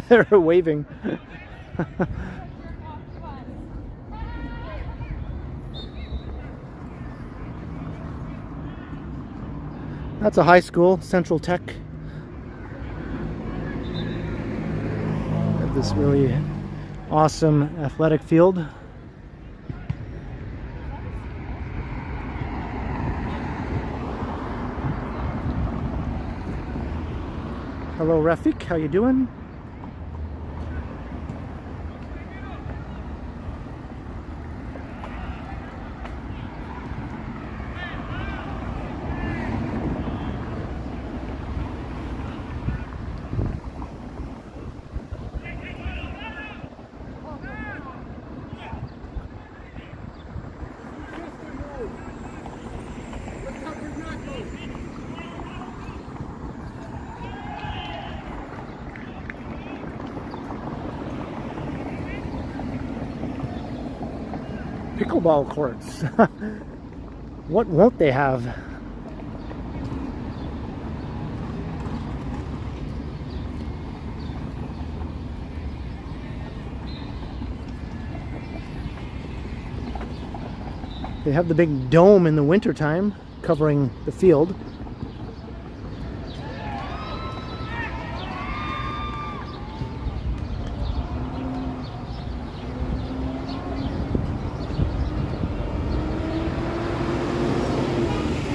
They're waving. That's a high school, Central Tech. Have this really awesome athletic field. Hello, Rafik, how you doing? pickleball courts. What won't they have? They have the big dome in the wintertime covering the field.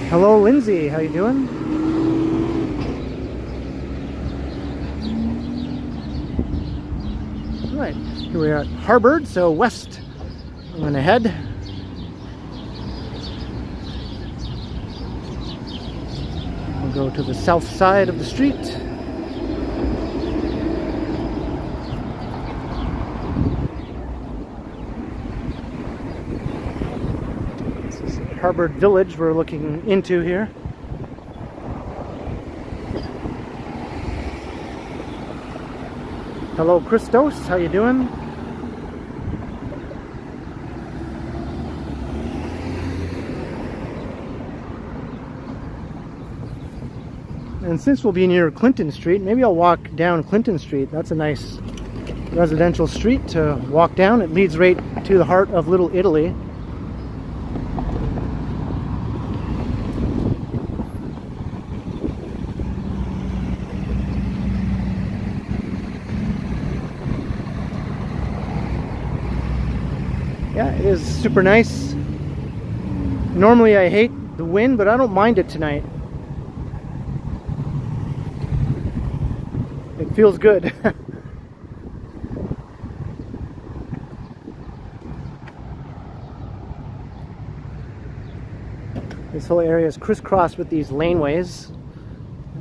Hello, Lindsay. How you doing? Right, here we are at Harbour, so west. I'm going to head. We'll go to the south side of the street. Harbour Village we're looking into here. Hello Christos, how you doing? And since we'll be near Clinton Street, maybe I'll walk down Clinton Street. That's a nice residential street to walk down. It leads right to the heart of Little Italy. Yeah, it is super nice. Normally I hate the wind, but I don't mind it tonight. It feels good. This whole area is crisscrossed with these laneways,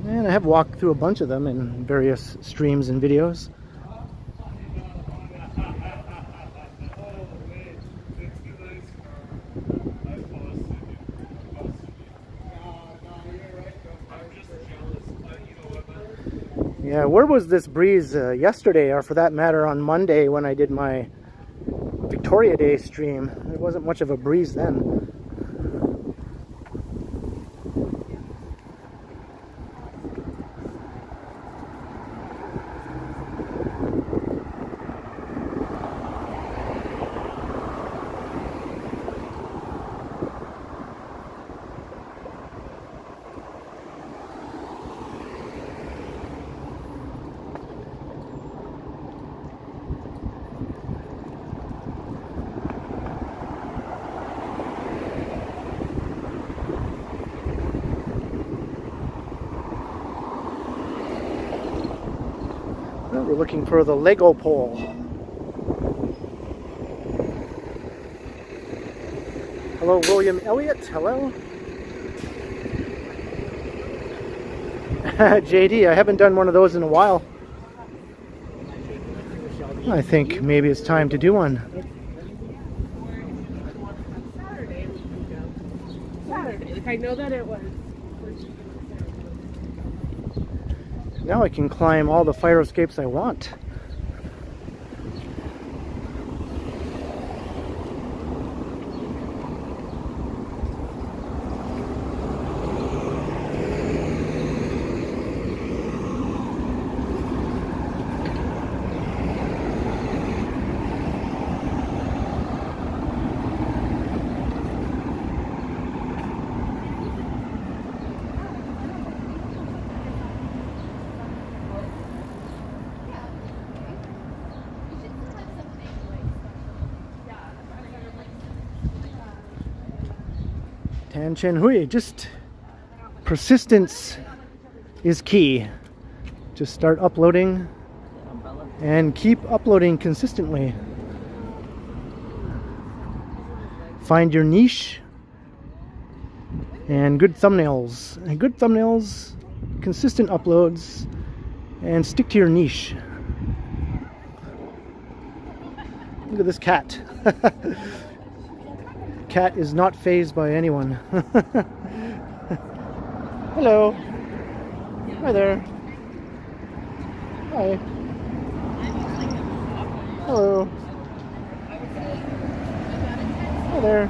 and I have walked through a bunch of them in various streams and videos. Yeah, where was this breeze yesterday, or for that matter on Monday when I did my Victoria Day stream? There wasn't much of a breeze then. We're looking for the Lego pole. Hello, William Elliott. Hello. JD, I haven't done one of those in a while. I think maybe it's time to do one. Saturday. Like I know that it was. Now I can climb all the fire escapes I want. Tan Chen Hui, just persistence is key. Just start uploading and keep uploading consistently. Find your niche and good thumbnails. And good thumbnails, consistent uploads, and stick to your niche. Look at this cat. Cat is not fazed by anyone. Hello. Hi there. Hi. Hello. there.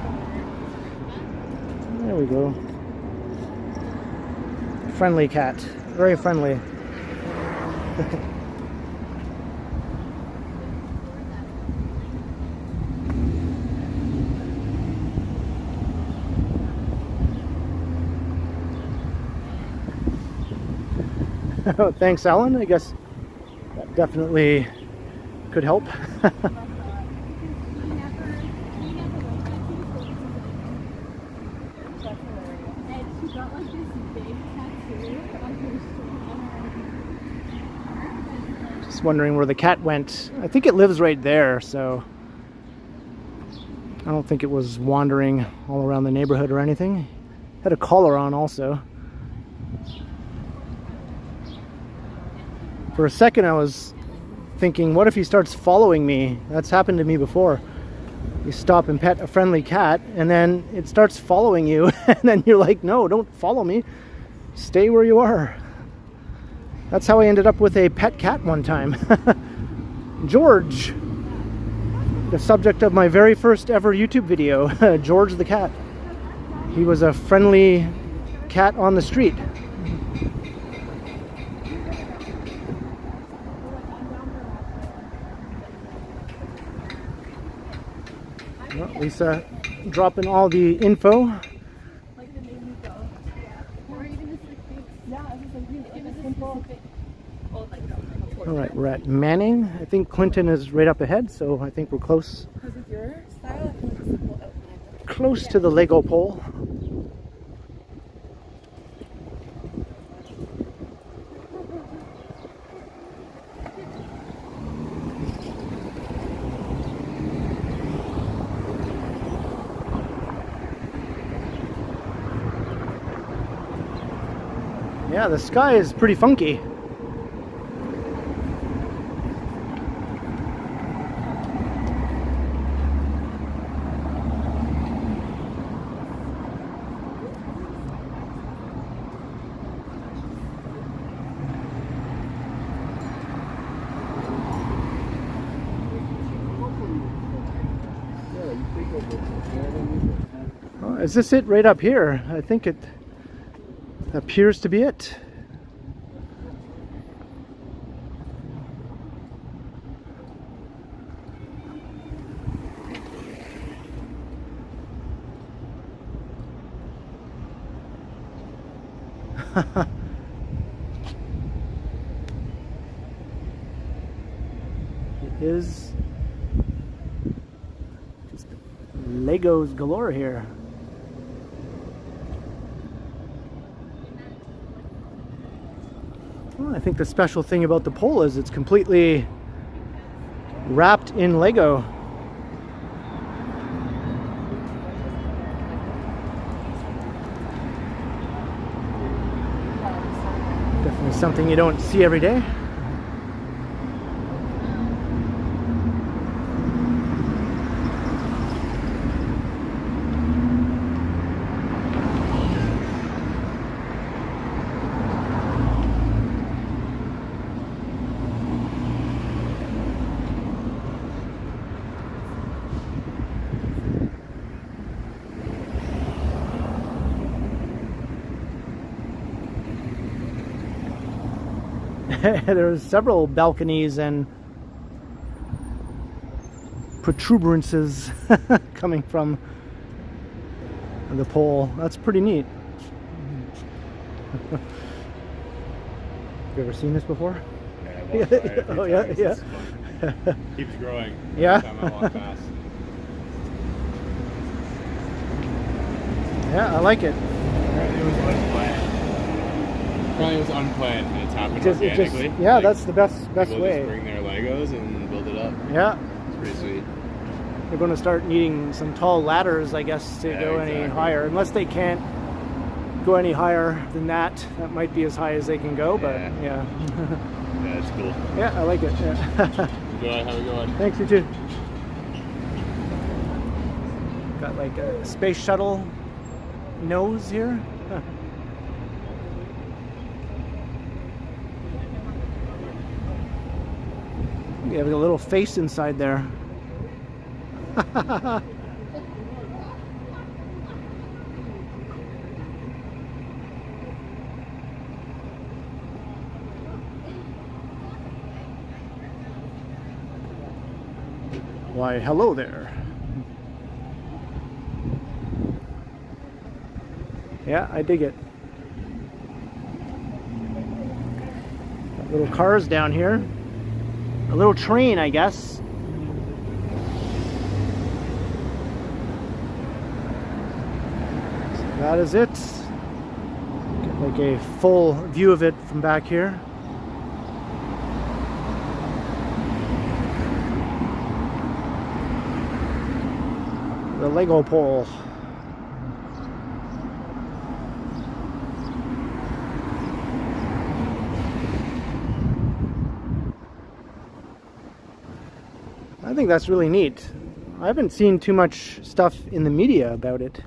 There we go. Friendly cat. Very friendly. Oh, thanks, Alan. I guess that definitely could help. Just wondering where the cat went. I think it lives right there, so I don't think it was wandering all around the neighborhood or anything. Had a collar on also. For a second I was thinking, what if he starts following me? That's happened to me before. You stop and pet a friendly cat and then it starts following you and then you're like, no, don't follow me. Stay where you are. That's how I ended up with a pet cat one time. George, the subject of my very first ever YouTube video, George the cat. He was a friendly cat on the street. Well, Lisa dropping all the info. All right, we're at Manning. I think Clinton is right up ahead, so I think we're close. Close to the Lego pole. Yeah, the sky is pretty funky. Oh, is this it right up here? I think it appears to be it. It is just Legos galore here. Well, I think the special thing about the pole is it's completely wrapped in Lego. Definitely something you don't see every day. There's several balconies and protuberances coming from the pole. That's pretty neat. Have you ever seen this before? Yeah, I've walked by it a few Oh yeah, times. yeah. It's fun. Keeps growing. Yeah. Every time I walk past. Yeah, I like it. It was unplanned. Apparently it was unplanned and it's happened organically. Yeah, Like, that's the best people way. just bring their Legos and build it up. Yeah. It's pretty sweet. They're going to start needing some tall ladders, I guess, to go any exactly. higher. Unless they can't go any higher than that. That might be as high as they can go, but yeah. Yeah, it's cool. Yeah, I like it. Yeah. Enjoy, have a good one. Thanks, you too. Got like a space shuttle nose here. Huh. You have a little face inside there. Why, hello there. Yeah, I dig it. Got little cars down here. A little train, I guess. So that is it. Get like a full view of it from back here. The Lego pole. I think that's really neat. I haven't seen too much stuff in the media about it.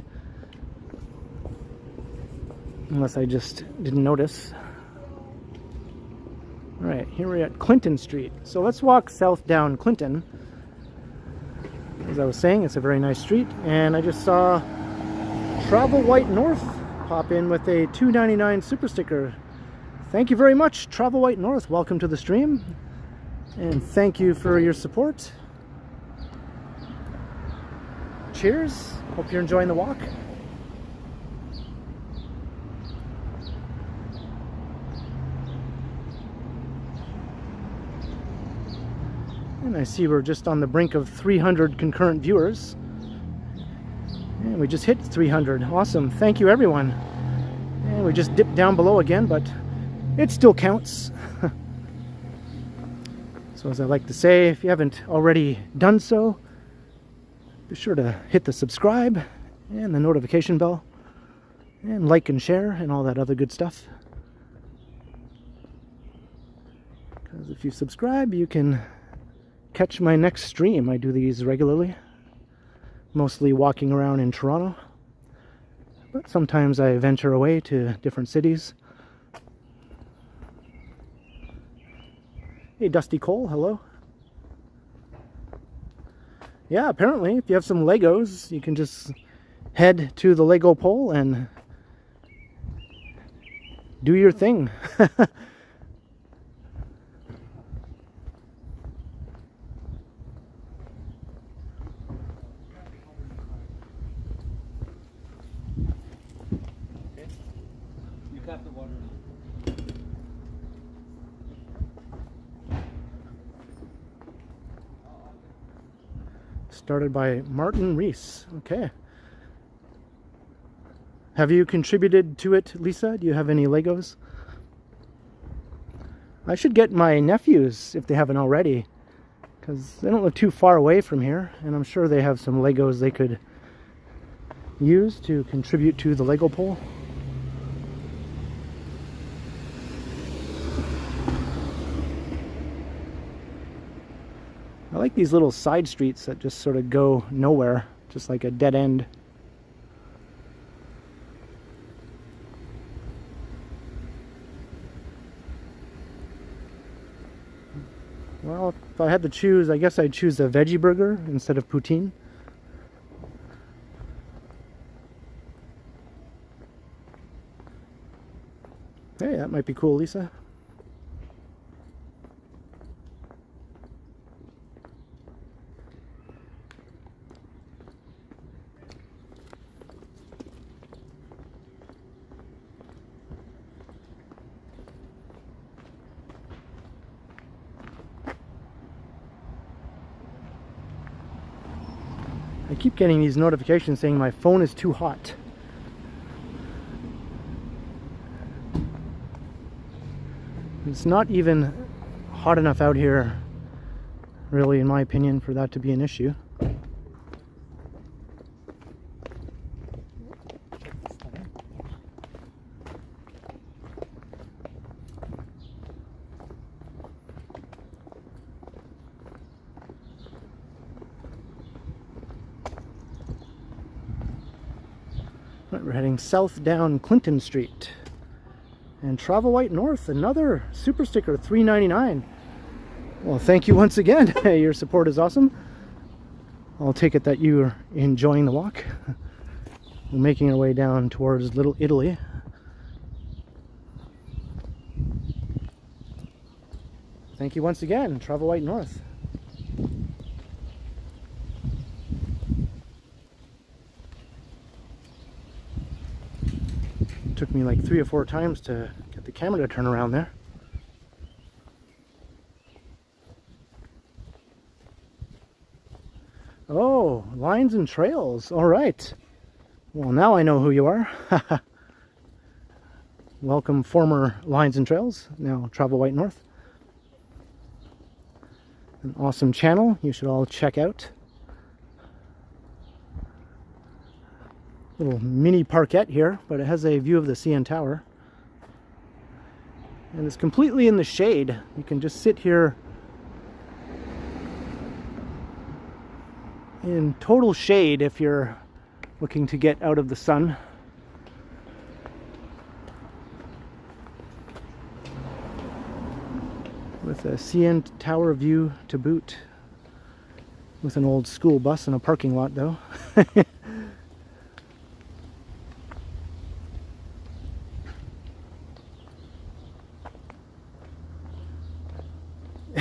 Unless I just didn't notice. Alright, here we're at Clinton Street. So let's walk south down Clinton. As I was saying, it's a very nice street. And I just saw Travel White North pop in with a $2.99 super sticker. Thank you very much, Travel White North. Welcome to the stream. And thank you for your support. Cheers. Hope you're enjoying the walk. And I see we're just on the brink of 300 concurrent viewers. And we just hit 300. Awesome. Thank you, everyone. And we just dipped down below again, but it still counts. So as I like to say, if you haven't already done so, be sure to hit the subscribe and the notification bell and like and share and all that other good stuff. Because if you subscribe, you can catch my next stream. I do these regularly, mostly walking around in Toronto, but sometimes I venture away to different cities. Hey, Dusty Cole, hello. Yeah, apparently, if you have some Legos, you can just head to the Lego pole and do your thing. Started by Martin Reese. Okay. Have you contributed to it, Lisa? Do you have any Legos? I should get my nephews if they haven't already, because they don't live too far away from here, and I'm sure they have some Legos they could use to contribute to the Lego pole. I like these little side streets that just sort of go nowhere, just like a dead end. Well, if I had to choose, I guess I'd choose a veggie burger instead of poutine. Hey, that might be cool, Lisa. I keep getting these notifications saying my phone is too hot. It's not even hot enough out here, really, in my opinion, for that to be an issue. We're heading south down Clinton Street. And Travel White North, another super sticker, $3.99. Well, thank you once again. Your support is awesome. I'll take it that you're enjoying the walk. We're making our way down towards Little Italy. Thank you once again, Travel White North. Took me like 3 or 4 times to get the camera to turn around there. Oh, Lines and Trails. All right. Well, now I know who you are. Welcome, former Lines and Trails, now Travel White North. An awesome channel you should all check out. Little mini parkette here, but it has a view of the CN Tower. And it's completely in the shade. You can just sit here in total shade if you're looking to get out of the sun. With a CN Tower view to boot. With an old school bus in a parking lot though.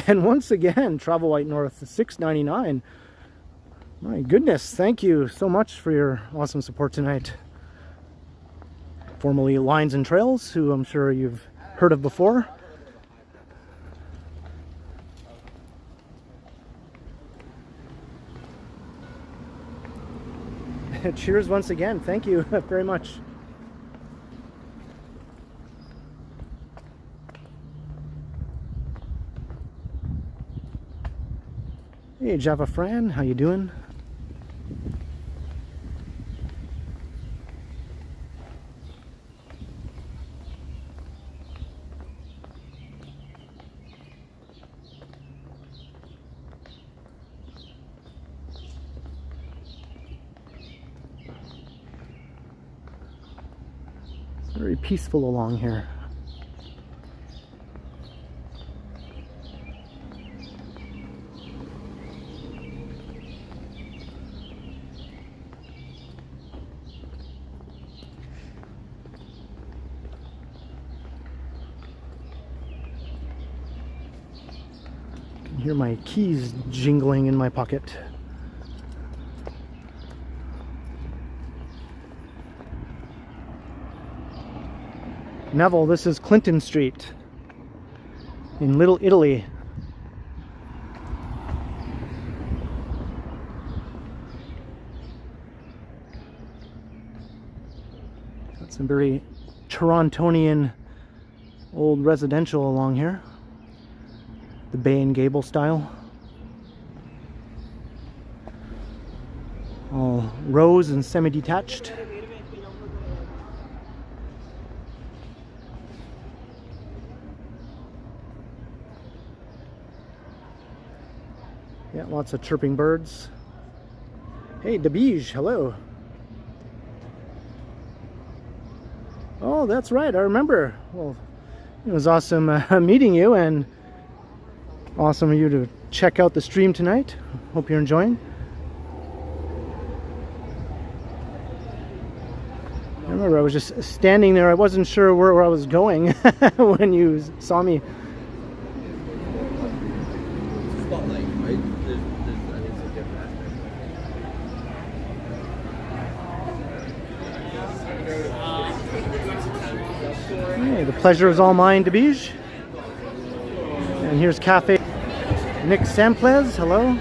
And once again, Travel White North, $6.99. My goodness, thank you so much for your awesome support tonight. Formerly Lines and Trails, who I'm sure you've heard of before. Cheers once again, thank you very much. Hey Java Fran, how you doing? It's very peaceful along here. Hear my keys jingling in my pocket. Neville, this is Clinton Street in Little Italy. Got some very Torontonian old residential along here. The Bay and Gable style. All rows and semi-detached. Yeah, lots of chirping birds. Hey, Debige, hello. Oh, that's right, I remember. Well, it was awesome meeting you, and awesome of you to check out the stream tonight. Hope you're enjoying. I remember I was just standing there. I wasn't sure where I was going when you saw me. Spotlight, right? Hey, the pleasure is all mine, Debige. And here's Cafe Nick Samples, hello.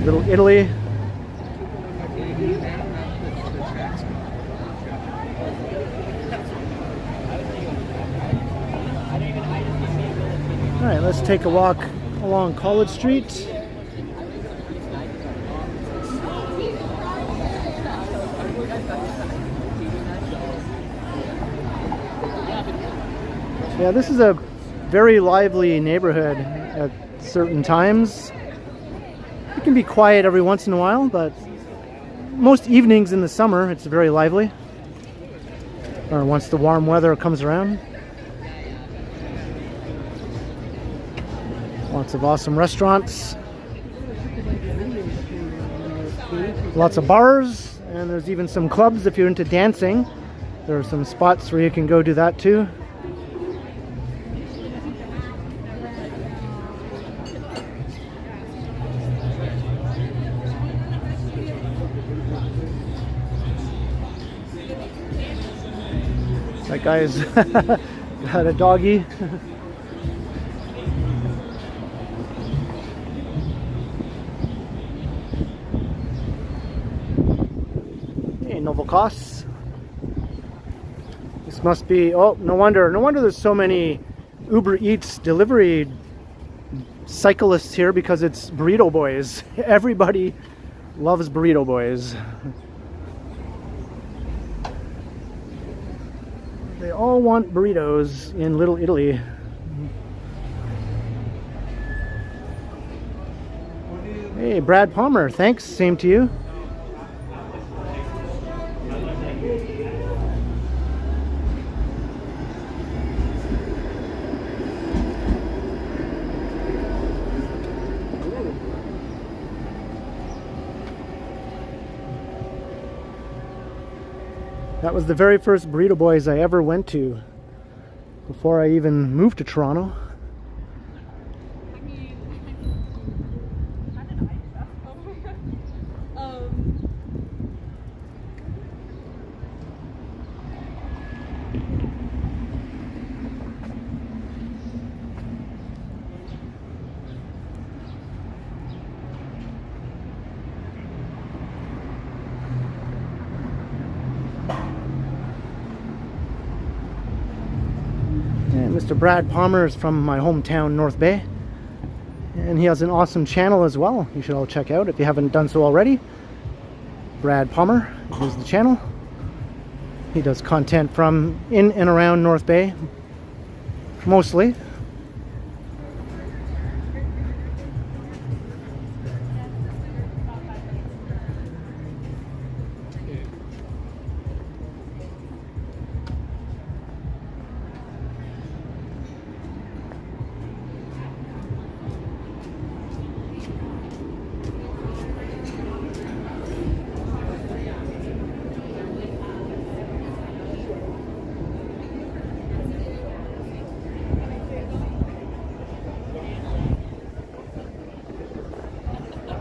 Little Italy. All right, let's take a walk along College Street. Yeah, this is a very lively neighborhood at certain times. It can be quiet every once in a while, but most evenings in the summer it's very lively. or once the warm weather comes around. Lots of awesome restaurants, lots of bars, and there's even some clubs if you're into dancing. There are some spots where you can go do that too. That guy's got a doggy. Hey, Noble Costs. This must be, oh, no wonder there's so many Uber Eats delivery cyclists here, because it's Burrito Boys. Everybody loves Burrito Boys. They all want burritos in Little Italy. Hey, Brad Palmer, thanks. Same to you. That was the very first Burrito Boys I ever went to before I even moved to Toronto. Mr. Brad Palmer is from my hometown, North Bay, and he has an awesome channel as well. You should all check out if you haven't done so already. Brad Palmer is the channel. He does content from in and around North Bay, mostly.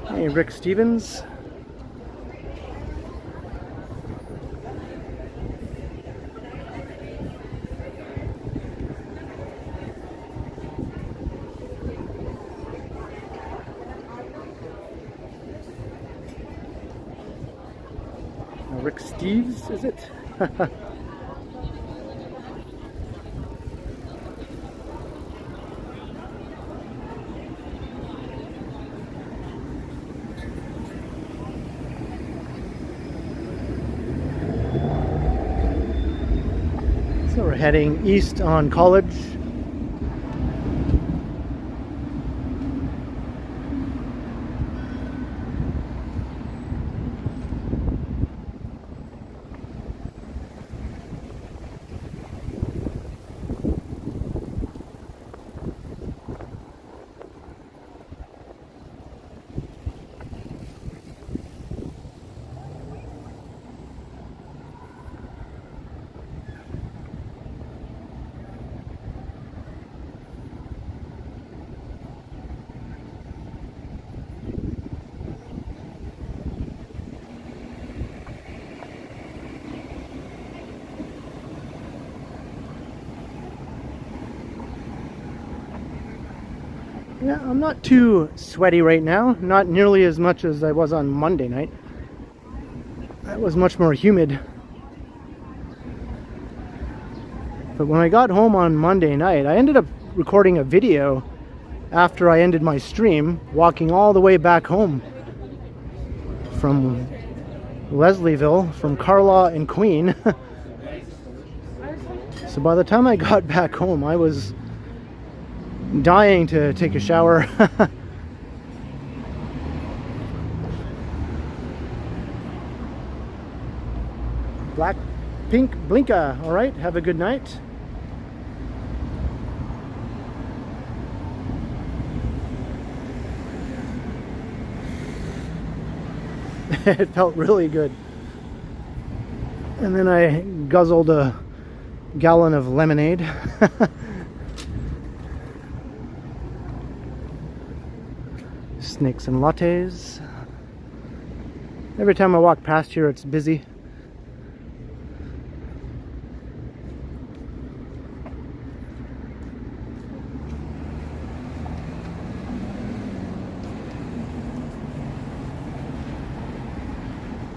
Hey, Rick Stevens. Rick Steves, is it? So we're heading east on College. Yeah, I'm not too sweaty right now, not nearly as much as I was on Monday night. That was much more humid. But when I got home on Monday night, I ended up recording a video after I ended my stream, walking all the way back home from Leslieville, from Carlaw and Queen. So by the time I got back home, I was dying to take a shower. Black Pink Blinka. All right, have a good night. It felt really good. And then I guzzled a gallon of lemonade. Snakes and lattes. Every time I walk past here, it's busy.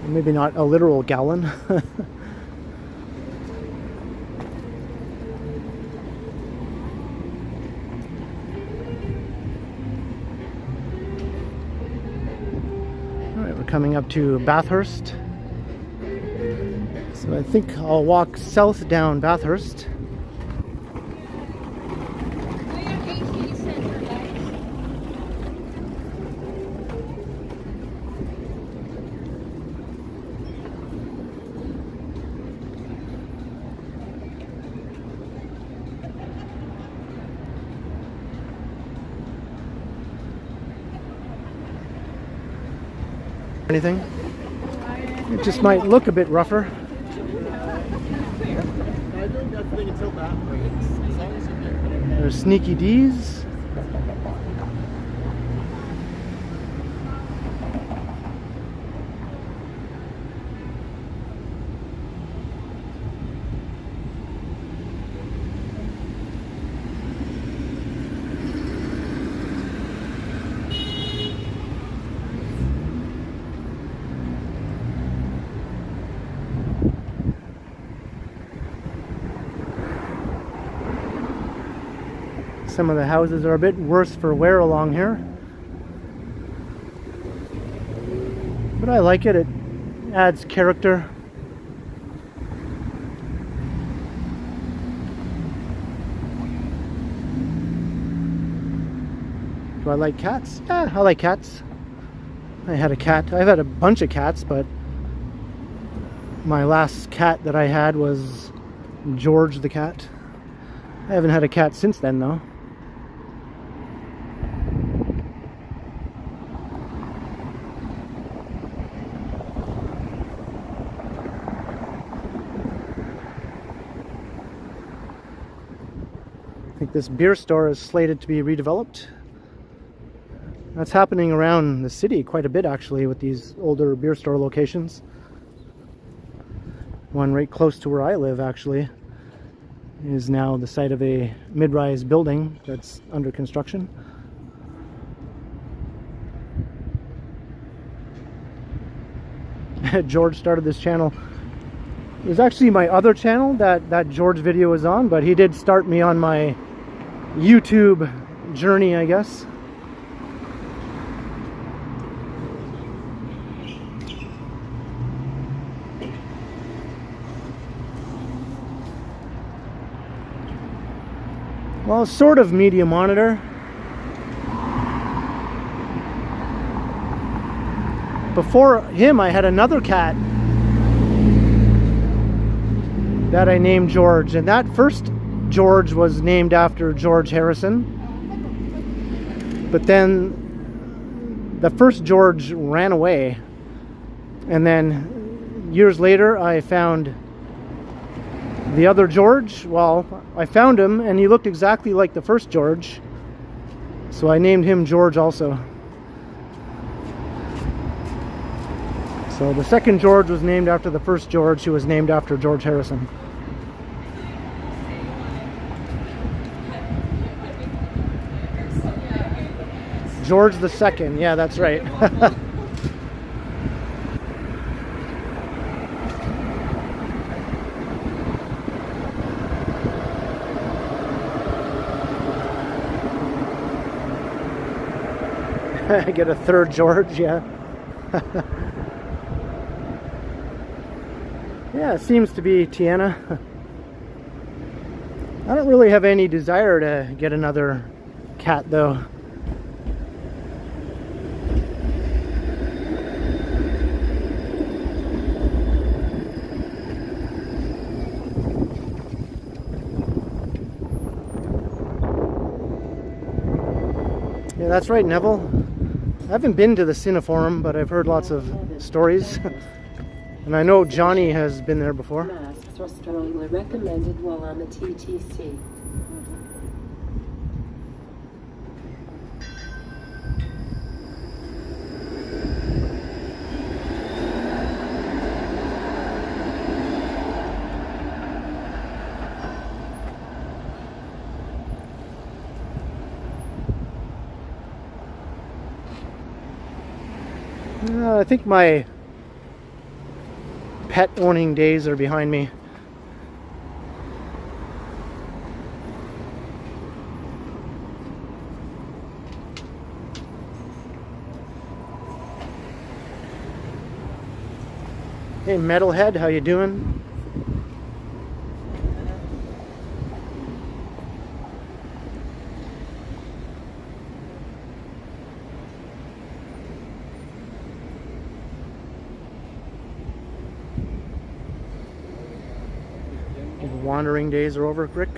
Maybe not a literal gallon. Alright, we're coming up to Bathurst. So I think I'll walk south down Bathurst. Anything? It just might look a bit rougher. There's Sneaky D's. Some of the houses are a bit worse for wear along here, but I like it. It adds character. Do I like cats? Yeah, I like cats. I had a cat. I've had a bunch of cats, but my last cat that I had was George the cat. I haven't had a cat since then though. I think this beer store is slated to be redeveloped. That's happening around the city quite a bit actually with these older beer store locations. One right close to where I live actually is now the site of a mid-rise building that's under construction. George started this channel. It was actually my other channel that George video was on, but he did start me on my YouTube journey, I guess. Well, sort of media monitor. Before him, I had another cat that I named George, and that first George was named after George Harrison. But then the first George ran away, and then years later I found the other George. Well, I found him and he looked exactly like the first George, so I named him George also. So the second George was named after the first George, who was named after George Harrison. George the Second, yeah, that's right. I get a third George, yeah. Yeah, it seems to be Tiana. I don't really have any desire to get another cat though. Yeah, that's right, Neville. I haven't been to the Cineforum, but I've heard lots of stories. And I know Johnny has been there before. Masks are strongly recommended while on the TTC. I think my pet owning days are behind me. Hey Metalhead, how you doing? Wandering days are over, Rick.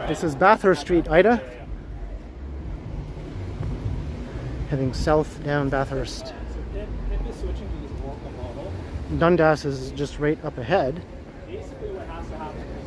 This is Bathurst Street, Ida. Heading south down Bathurst. Dundas is just right up ahead. Basically what has to happen is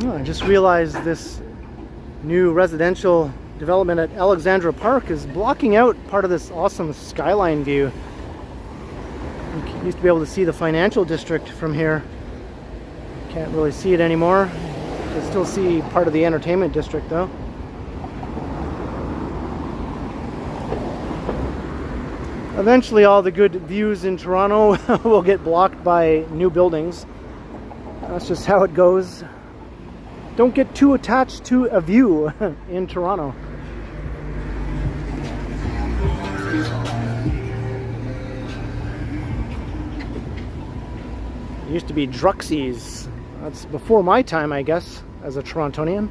I just realized this new residential development at Alexandra Park is blocking out part of this awesome skyline view. You used to be able to see the financial district from here. Can't really see it anymore. You can still see part of the entertainment district though. Eventually all the good views in Toronto will get blocked by new buildings. That's just how it goes. Don't get too attached to a view in Toronto. It used to be Druxy's. That's before my time, I guess, as a Torontonian.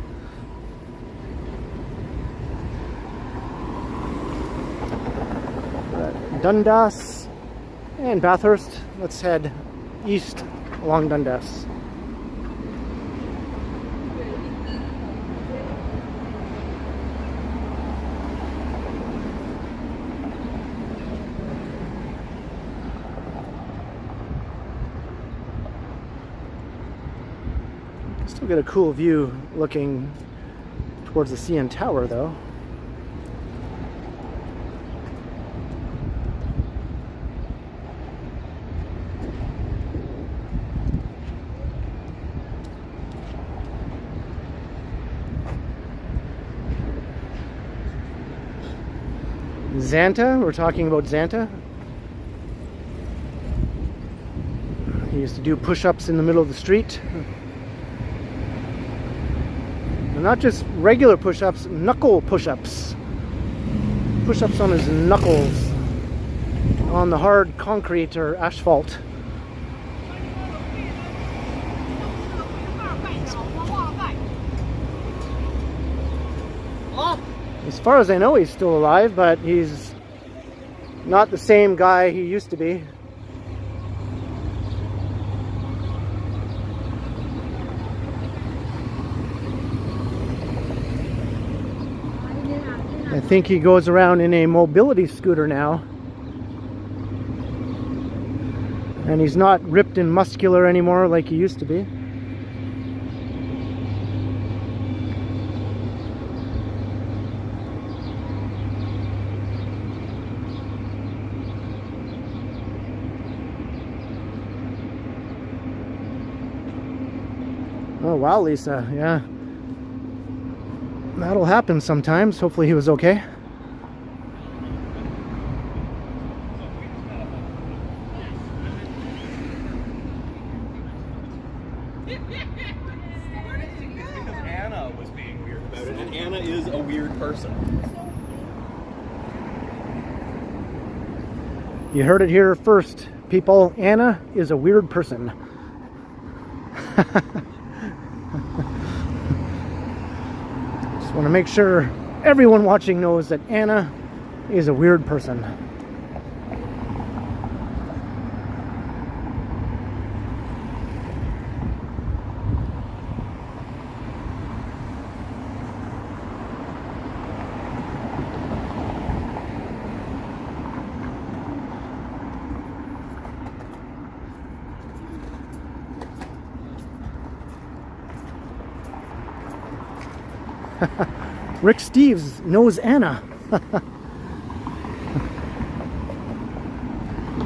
Dundas and Bathurst. Let's head east along Dundas. Still get a cool view looking towards the CN Tower though. Xanta, we're talking about Xanta. He used to do push-ups in the middle of the street. And not just regular push-ups, knuckle push-ups. Push-ups on his knuckles on the hard concrete or asphalt. As far as I know, he's still alive, but he's not the same guy he used to be. I think he goes around in a mobility scooter now. And he's not ripped and muscular anymore like he used to be. Oh wow, Lisa, yeah. That'll happen sometimes. Hopefully he was okay. Anna was being weird about it, and Anna is a weird person. You heard it here first, people. Anna is a weird person. Just want to make sure everyone watching knows that Anna is a weird person. Rick Steves knows Anna.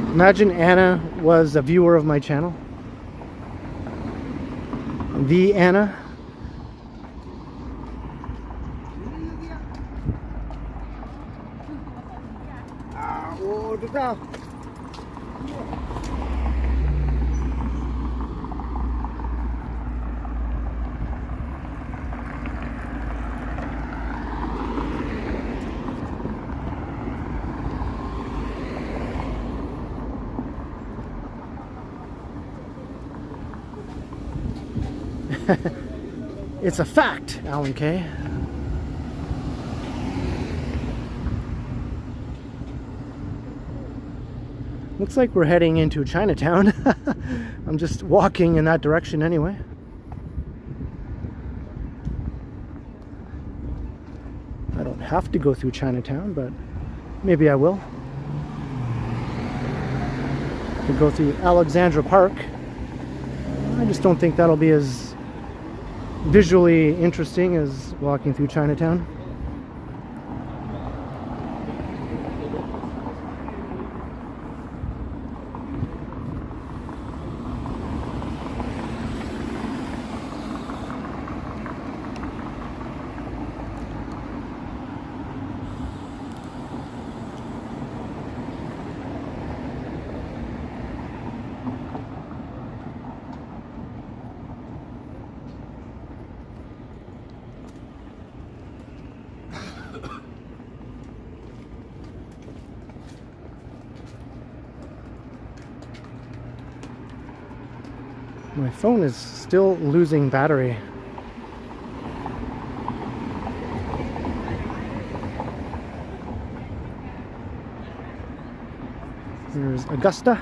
Imagine Anna was a viewer of my channel. The Anna. It's a fact, Alan Kay. Looks like we're heading into Chinatown. I'm just walking in that direction anyway. I don't have to go through Chinatown, but maybe I will. I could go through Alexandra Park. I just don't think that'll be as visually interesting as walking through Chinatown. My phone is still losing battery. There's Augusta.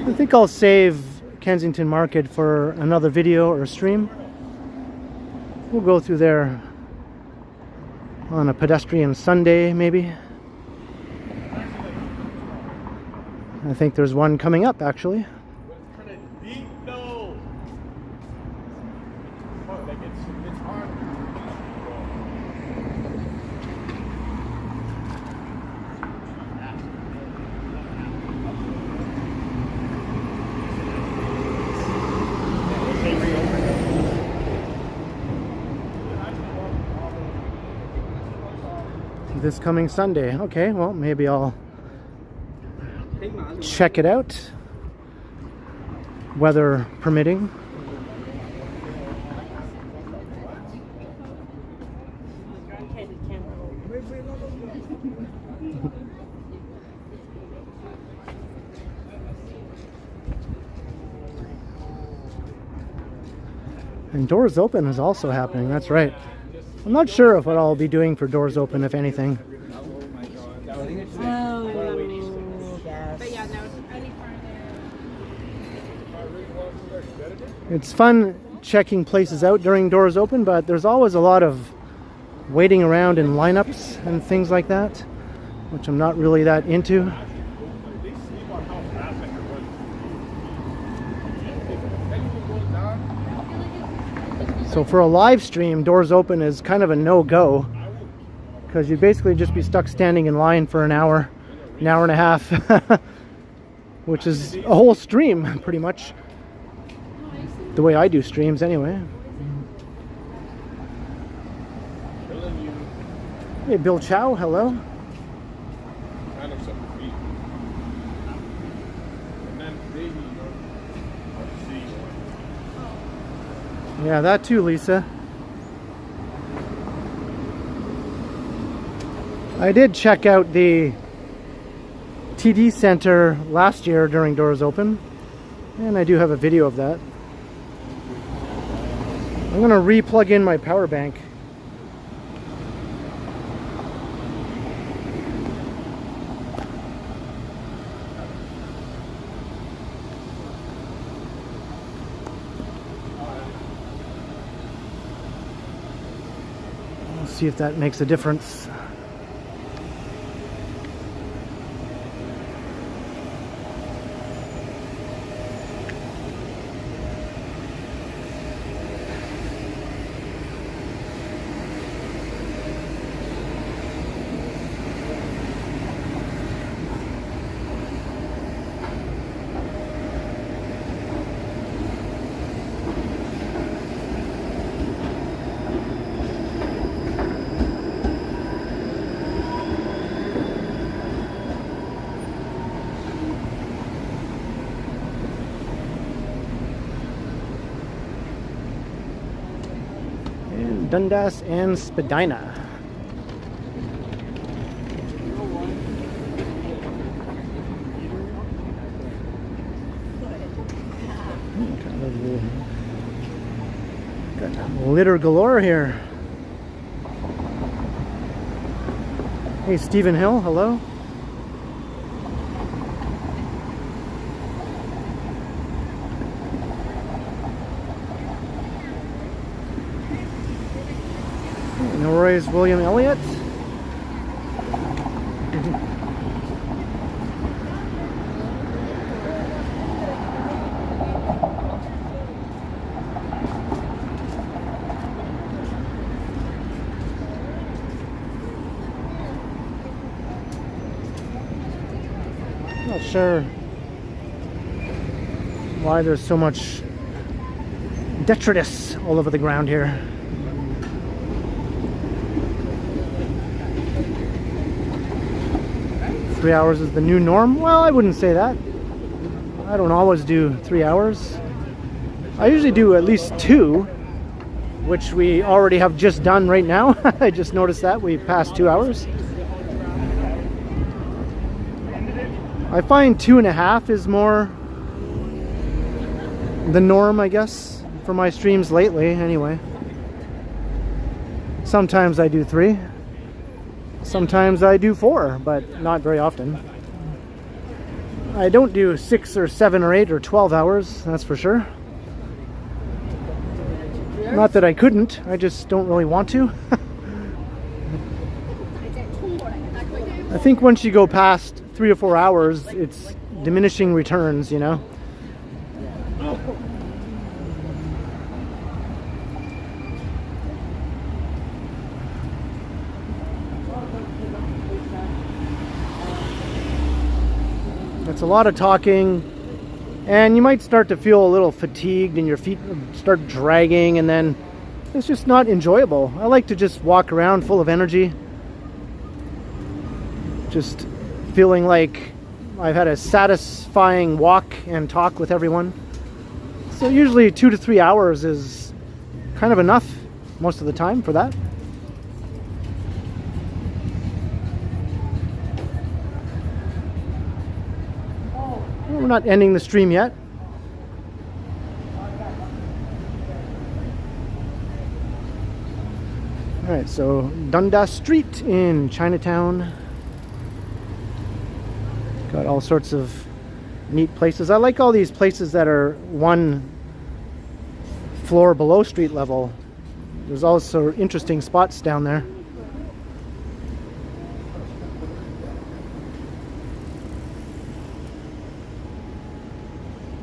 I think I'll save Kensington Market for another video or stream. We'll go through there on a pedestrian Sunday, maybe. I think there's one coming up, actually. This coming Sunday. Okay, well, maybe I'll check it out, weather permitting. And Doors Open is also happening, that's right. I'm not sure of what I'll be doing for Doors Open, if anything. It's fun checking places out during Doors Open, but there's always a lot of waiting around in lineups and things like that, which I'm not really that into. So for a live stream, Doors Open is kind of a no-go, because you'd basically just be stuck standing in line for an hour and a half. which is a whole stream, pretty much. The way I do streams, anyway. Hey, Bill Chow, hello. Yeah, that too, Lisa. I did check out the TD Center last year during Doors Open, and I do have a video of that. I'm gonna re-plug in my power bank. Let's see if that makes a difference. Dundas and Spadina. Got litter galore here. Hey, Stephen Hill, hello. Norris William Elliott. Not sure why there's so much detritus all over the ground here. Three hours is the new norm? Well, I wouldn't say that. I don't always do 3 hours. I usually do at least 2, which we already have just done right now. I just noticed that we passed 2 hours. I find 2.5 is more the norm, I guess, for my streams lately, anyway. Sometimes I do 3. Sometimes I do 4, but not very often. I don't do 6 or 7 or 8 or 12 hours, that's for sure. Not that I couldn't, I just don't really want to. I think once you go past 3 or 4 hours, it's diminishing returns, you know. It's a lot of talking, and you might start to feel a little fatigued and your feet start dragging, and then it's just not enjoyable. I like to just walk around full of energy, just feeling like I've had a satisfying walk and talk with everyone. So usually 2 to 3 hours is kind of enough most of the time for that. We're not ending the stream yet. Alright, so Dundas Street in Chinatown. Got all sorts of neat places. I like all these places that are 1 floor below street level. There's also interesting spots down there.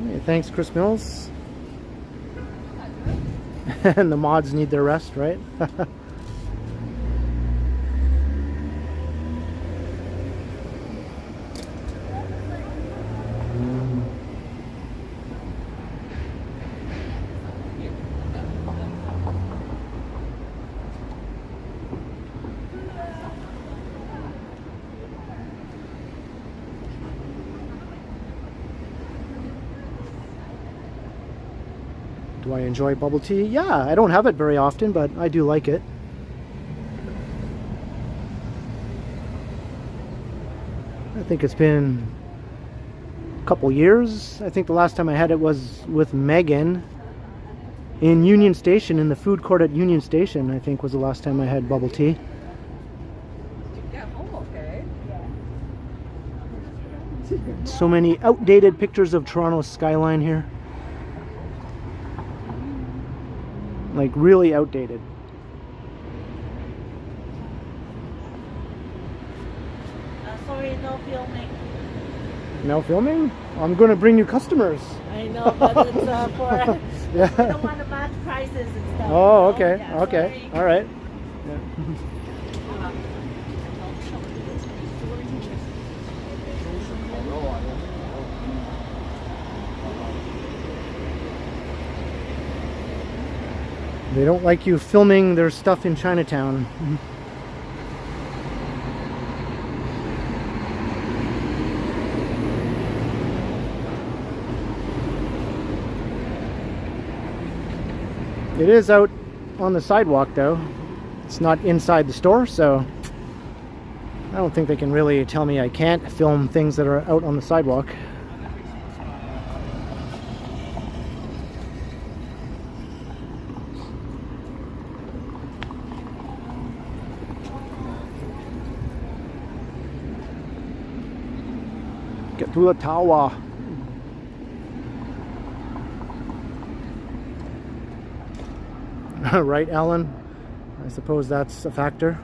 Hey, thanks, Chris Mills. And the mods need their rest, right? Do I enjoy bubble tea? Yeah, I don't have it very often, but I do like it. I think it's been a couple years. I think the last time I had it was with Megan in Union Station, in the food court at Union Station, I think was the last time I had bubble tea. So many outdated pictures of Toronto's skyline here. Like really outdated. Sorry, no filming. No filming? I'm going to bring you customers. I know, but it's for... Yeah. I don't want to match prices and stuff. Oh, okay, Yeah, okay, sorry. all right. They don't like you filming their stuff in Chinatown. It is out on the sidewalk though. It's not inside the store, so I don't think they can really tell me I can't film things that are out on the sidewalk. Get to the tower. Right, Alan? I suppose that's a factor.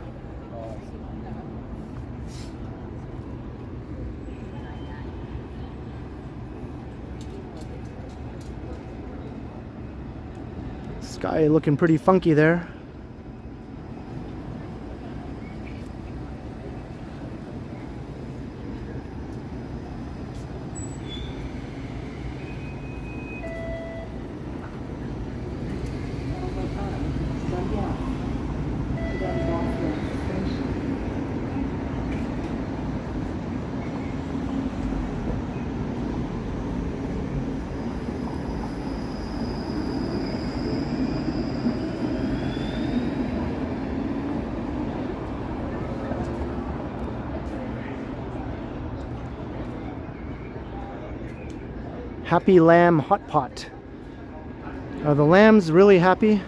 Sky looking pretty funky there. Happy Lamb Hot Pot. Are the lambs really happy?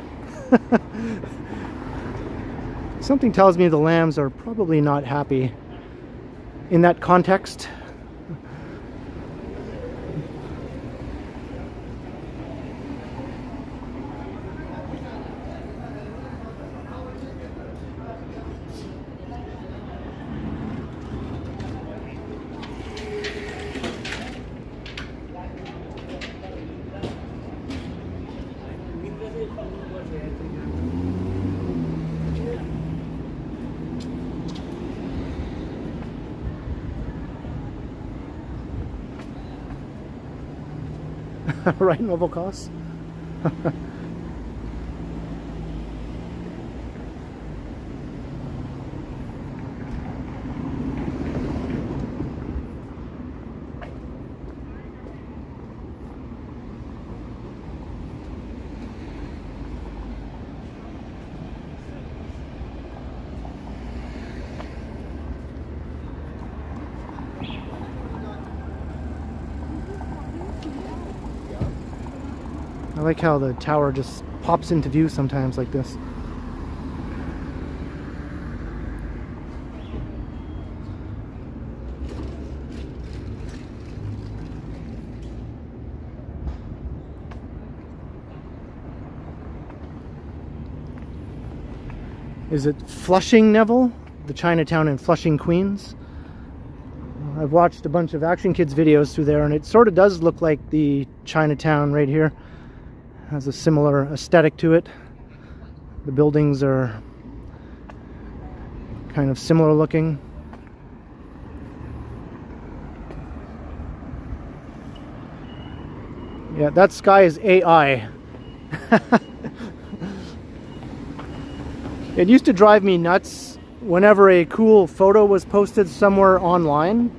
Something tells me the lambs are probably not happy in that context. Right, Noble Costs? I like how the tower just pops into view sometimes like this. Is it Flushing, Neville? The Chinatown in Flushing, Queens? I've watched a bunch of Action Kids videos through there, and it sort of does look like the Chinatown right here. Has a similar aesthetic to it. The buildings are kind of similar looking. Yeah, that sky is AI. It used to drive me nuts whenever a cool photo was posted somewhere online.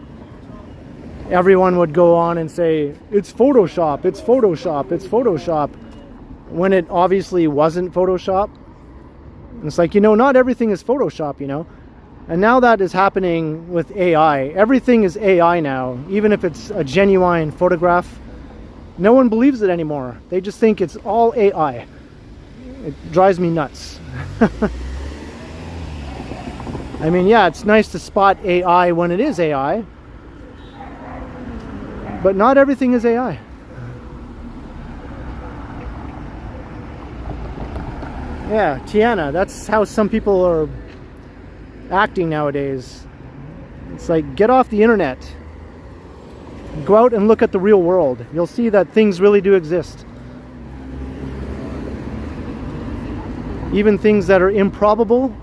Everyone would go on and say, it's Photoshop, it's Photoshop, it's Photoshop. when it obviously wasn't Photoshop. And it's like, you know, not everything is Photoshop, you know. And now that is happening with AI. Everything is AI now, even if it's a genuine photograph. No one believes it anymore. They just think it's all AI. It drives me nuts. I mean, yeah, it's nice to spot AI when it is AI, but not everything is AI. Yeah, Tiana, that's how some people are acting nowadays. It's like, get off the internet. Go out and look at the real world. You'll see that things really do exist. Even things that are improbable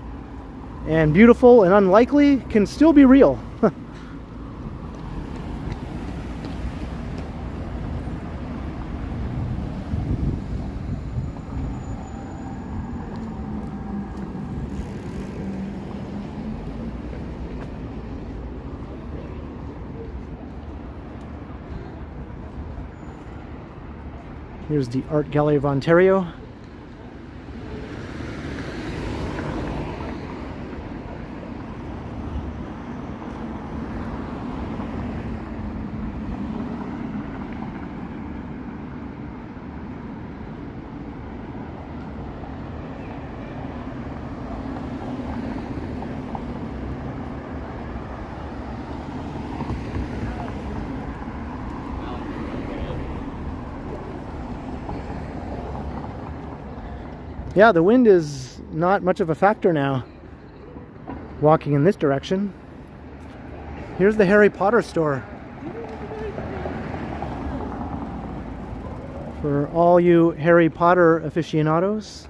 and beautiful and unlikely can still be real. Here's the Art Gallery of Ontario. Yeah, the wind is not much of a factor now, walking in this direction. Here's the Harry Potter store. For all you Harry Potter aficionados.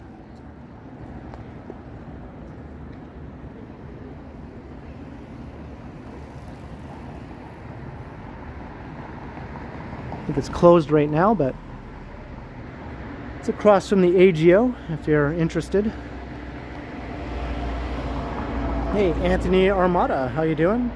I think it's closed right now, but it's across from the AGO, if you're interested. Hey, Anthony Armada, how you doing?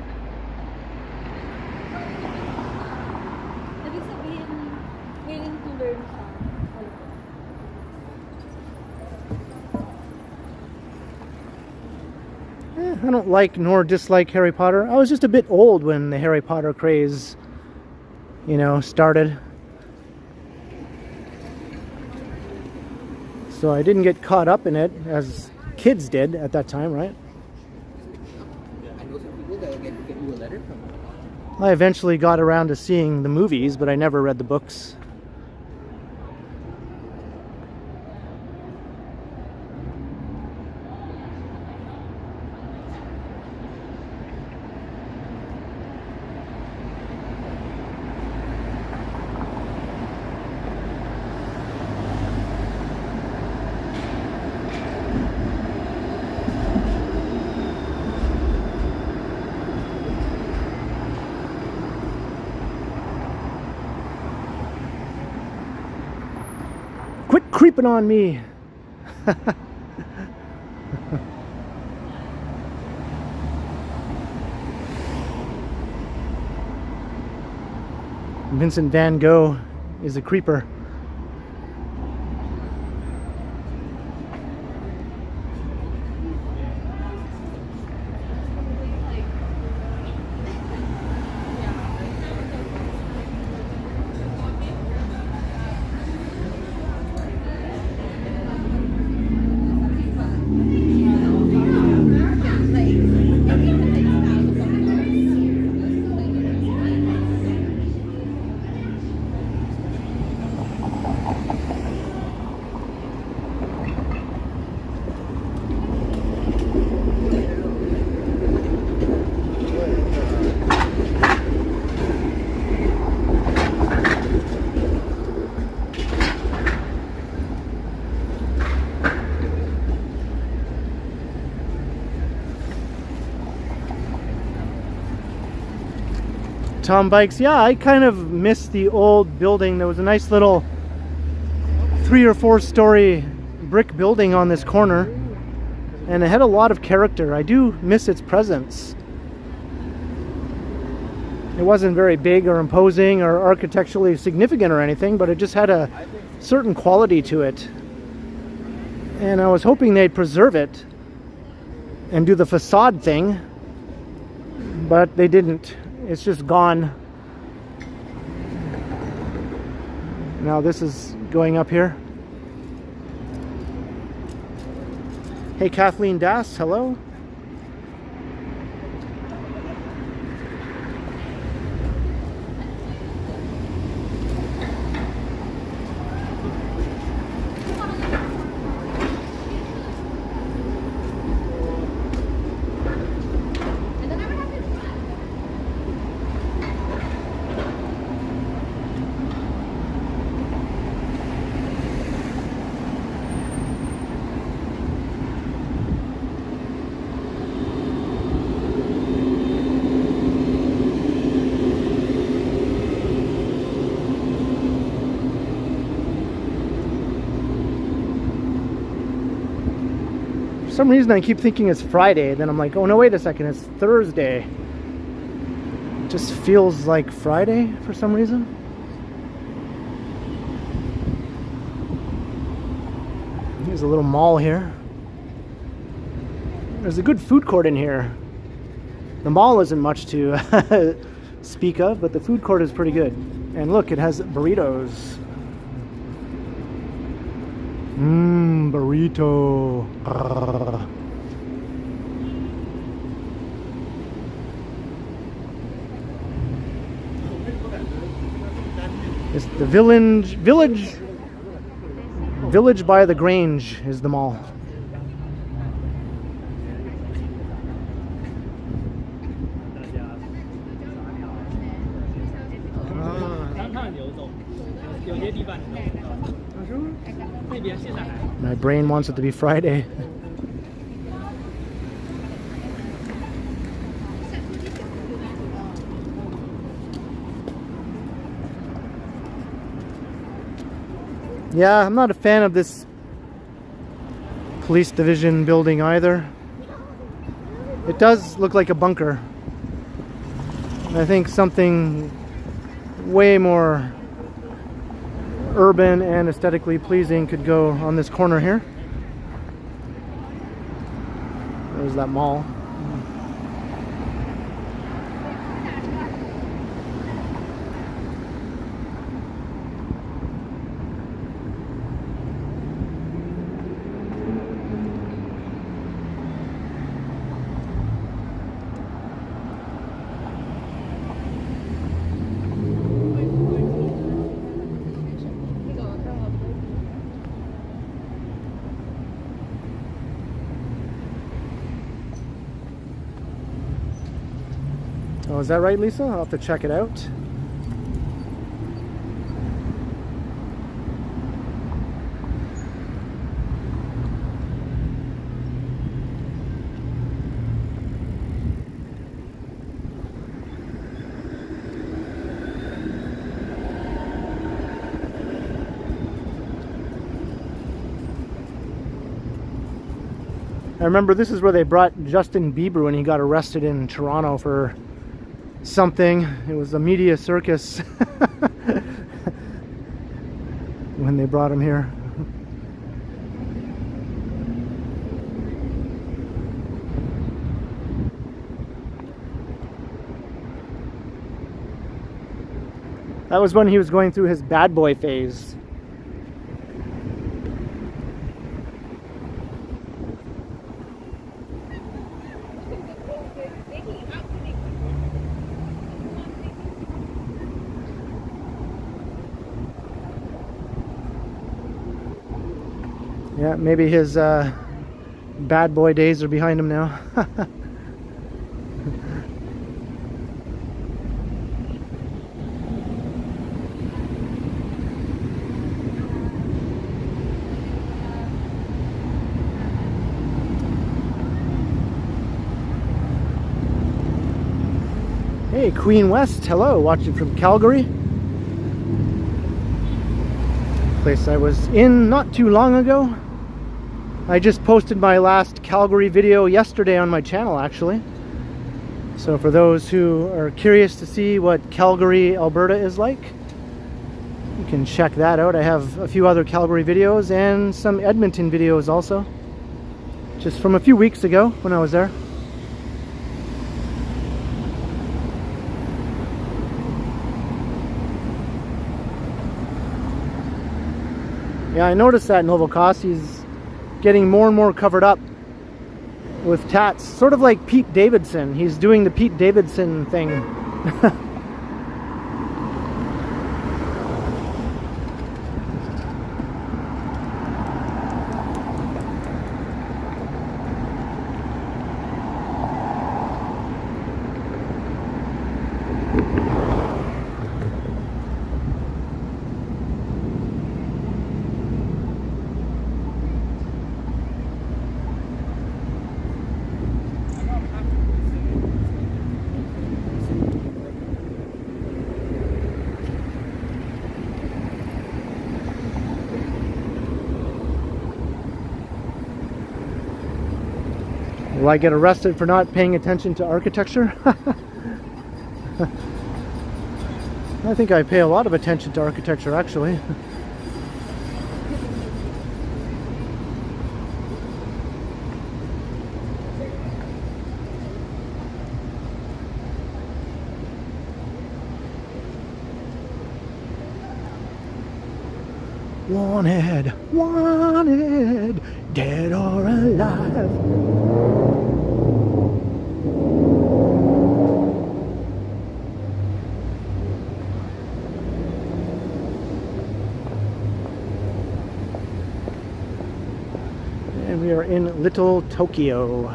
I don't like nor dislike Harry Potter. I was just a bit old when the Harry Potter craze, you know, started. So I didn't get caught up in it as kids did at that time, right? I eventually got around to seeing the movies, but I never read the books. Quit creeping on me. Vincent van Gogh is a creeper. Tom Bikes, yeah, I kind of miss the old building. There was a nice little 3 or 4 story brick building on this corner, and it had a lot of character. I do miss its presence. It wasn't very big or imposing or architecturally significant or anything, but it just had a certain quality to it. And I was hoping they'd preserve it and do the facade thing, but they didn't. It's just gone. Now this is going up here. Hey, Kathleen Das, hello. For some reason I keep thinking it's Friday, then I'm like, oh no, wait a second, it's Thursday. It just feels like Friday for some reason. Here's a little mall here. There's a good food court in here. The mall isn't much to speak of, but the food court is pretty good. And look, it has burritos. Burrito. It's the village by the Grange is the mall. My brain wants it to be Friday. Yeah, I'm not a fan of this police division building either. It does look like a bunker. I think something way more urban and aesthetically pleasing could go on this corner here. There's that mall. Oh, is that right, Lisa? I'll have to check it out. I remember this is where they brought Justin Bieber when he got arrested in Toronto for something. It was a media circus when they brought him here. That was when he was going through his bad boy phase. Yeah, maybe his bad boy days are behind him now. Hey, Queen West, hello, watching from Calgary. Place I was in not too long ago. I just posted my last Calgary video yesterday on my channel, actually. So for those who are curious to see what Calgary, Alberta is like, you can check that out. I have a few other Calgary videos and some Edmonton videos also, just from a few weeks ago when I was there. Yeah, I noticed that Novokossy's getting more and more covered up with tats, sort of like Pete Davidson. He's doing the Pete Davidson thing. Will I get arrested for not paying attention to architecture? I think I pay a lot of attention to architecture, actually. Wanted, wanted, dead or alive. And we are in Little Tokyo.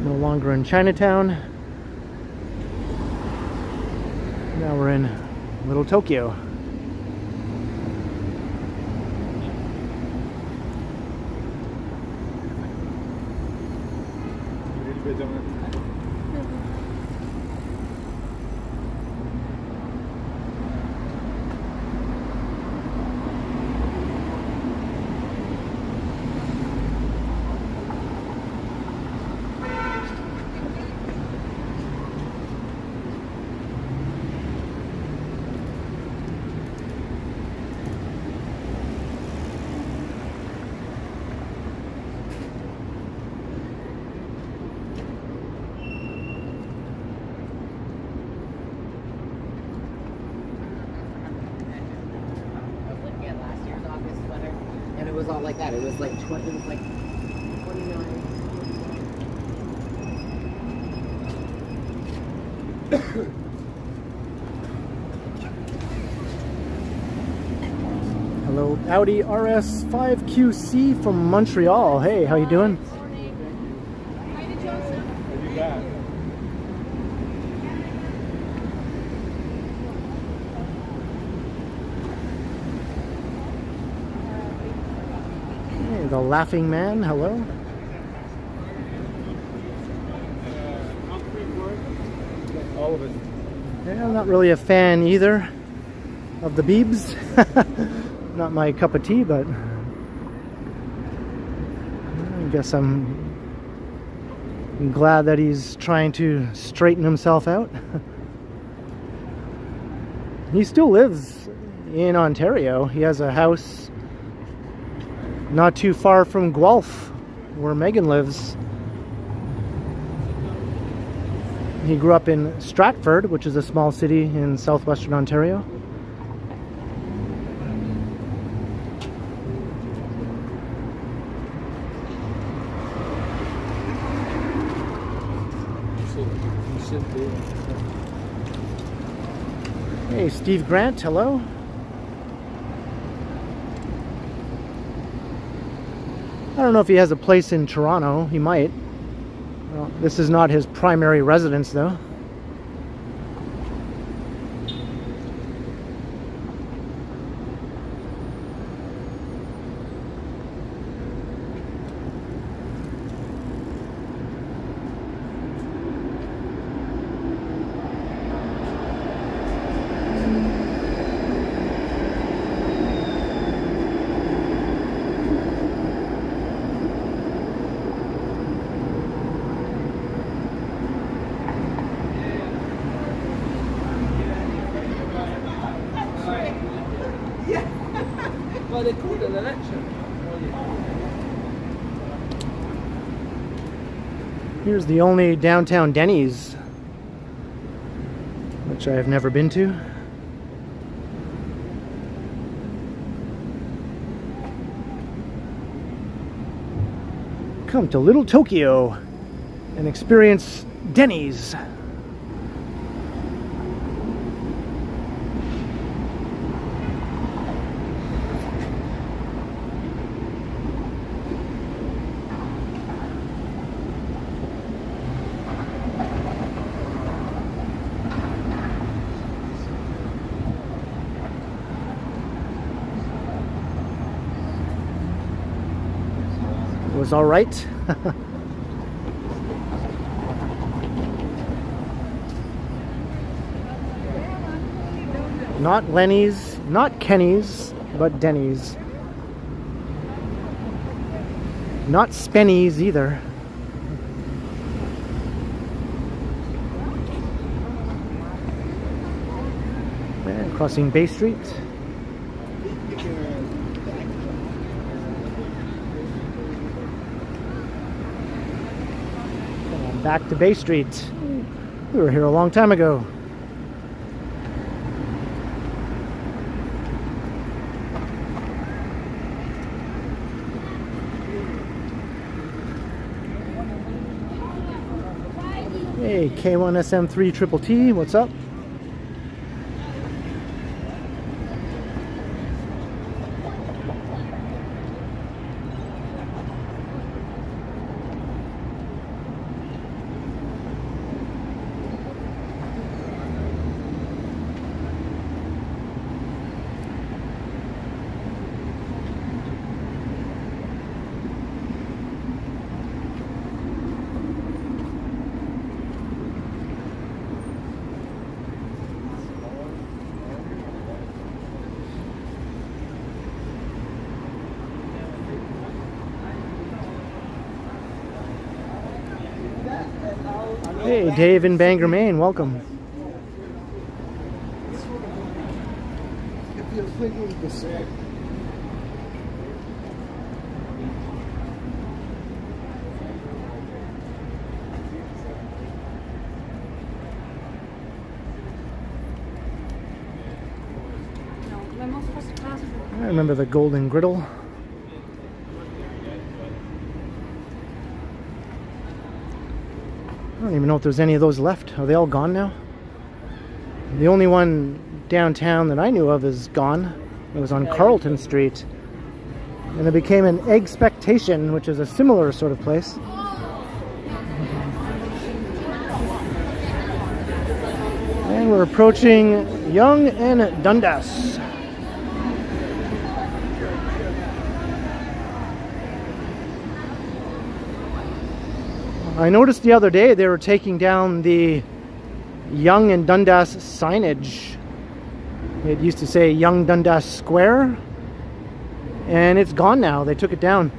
No longer in Chinatown. Now we're in Little Tokyo. It was all like that. It was like 20. It was like 29. Hello, Audi RS5QC from Montreal. Hey, how you doing? Hi to Joseph. You got? Hey, the Laughing Man. Hello. All of it. Yeah, I'm not really a fan either of the Biebs. Not my cup of tea, but I guess I'm glad that he's trying to straighten himself out. He still lives in Ontario. He has a house not too far from Guelph, where Megan lives. He grew up in Stratford, which is a small city in southwestern Ontario. Hey, Steve Grant, hello. I don't know if he has a place in Toronto. He might. Well, this is not his primary residence, though. Here's the only downtown Denny's, which I have never been to. Come to Little Tokyo and experience Denny's. Was all right. Not Lenny's, not Kenny's, but Denny's. Not Spenny's either. And crossing Bay Street. Back to Bay Street. We were here a long time ago. Hey, K1SM3 Triple T, what's up? Hey, Dave in Bangor, Maine, welcome. I remember the Golden Griddle. I don't even know if there's any of those left. Are they all gone now? The only one downtown that I knew of is gone. It was on Carlton Street. And it became an Eggspectation, which is a similar sort of place. And we're approaching Yonge and Dundas. I noticed the other day they were taking down the Yonge and Dundas signage. It used to say Yonge Dundas Square, and it's gone now. They took it down.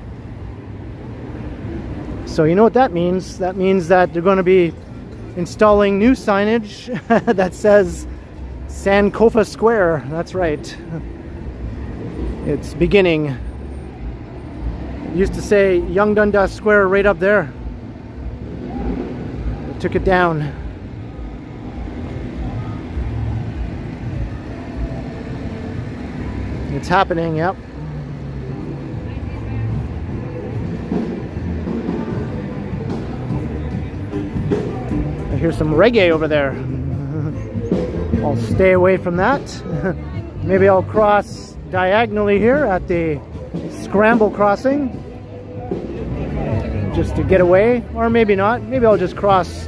So you know what that means? That means that they're going to be installing new signage that says Sankofa Square. That's right. It's beginning. It used to say Yonge Dundas Square right up there. Took it down. It's happening, yep. I hear some reggae over there. I'll stay away from that. Maybe I'll cross diagonally here at the Scramble Crossing, just to get away, or maybe not. Maybe I'll just cross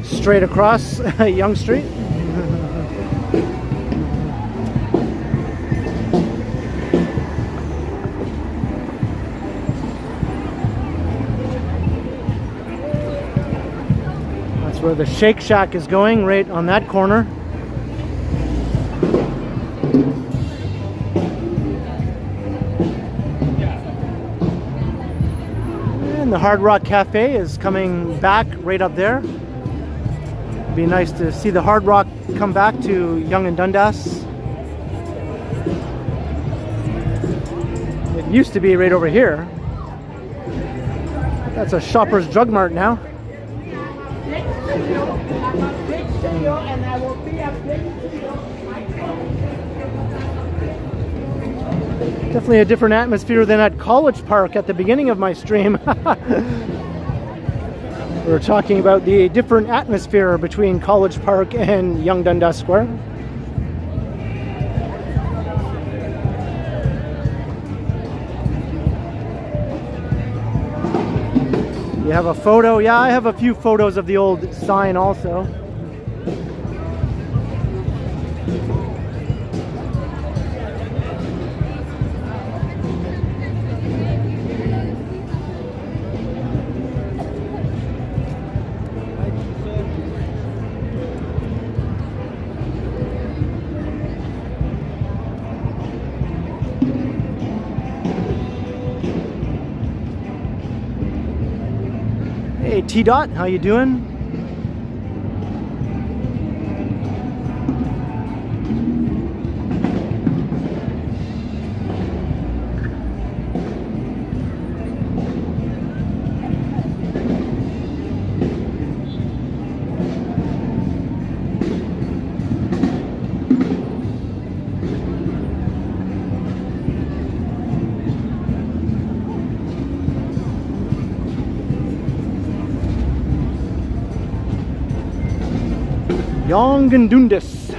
straight across Yonge Street. That's where the Shake Shack is going, right on that corner. And the Hard Rock Cafe is coming back right up there. Be nice to see the Hard Rock come back to Yonge and Dundas. It used to be right over here. That's a Shoppers Drug Mart now. video, and I will be updating video. Definitely a different atmosphere than at College Park at the beginning of my stream. We were talking about the different atmosphere between College Park and Yonge Dundas Square. You have a photo? Yeah, I have a few photos of the old sign also. Hey T-Dot, how you doing? Yonge and Dundas.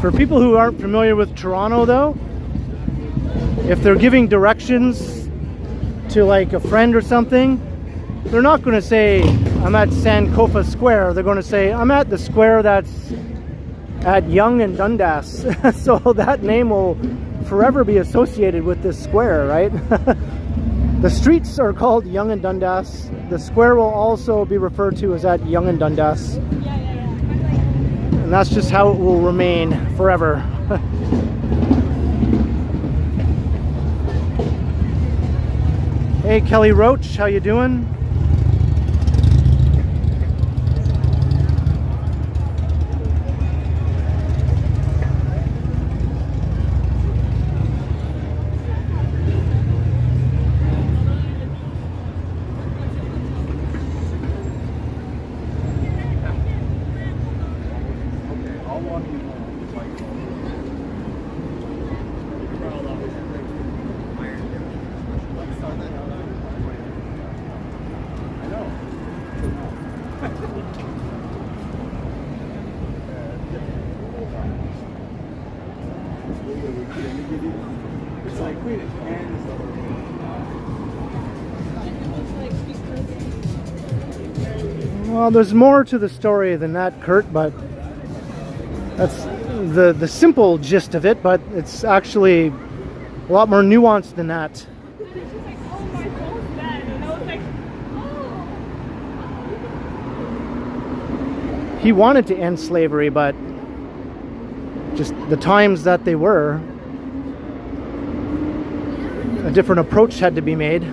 For people who aren't familiar with Toronto though, if they're giving directions to like a friend or something, they're not going to say, I'm at Sankofa Square. They're going to say, I'm at the square that's at Yonge and Dundas. So that name will forever be associated with this square, right? The streets are called Yonge and Dundas. The square will also be referred to as at Yonge and Dundas. And that's just how it will remain forever. Hey Kelly Roach, how you doing? Well, there's more to the story than that, Kurt, but that's the simple gist of it, but it's actually a lot more nuanced than that. He wanted to end slavery, but just the times that they were, a different approach had to be made.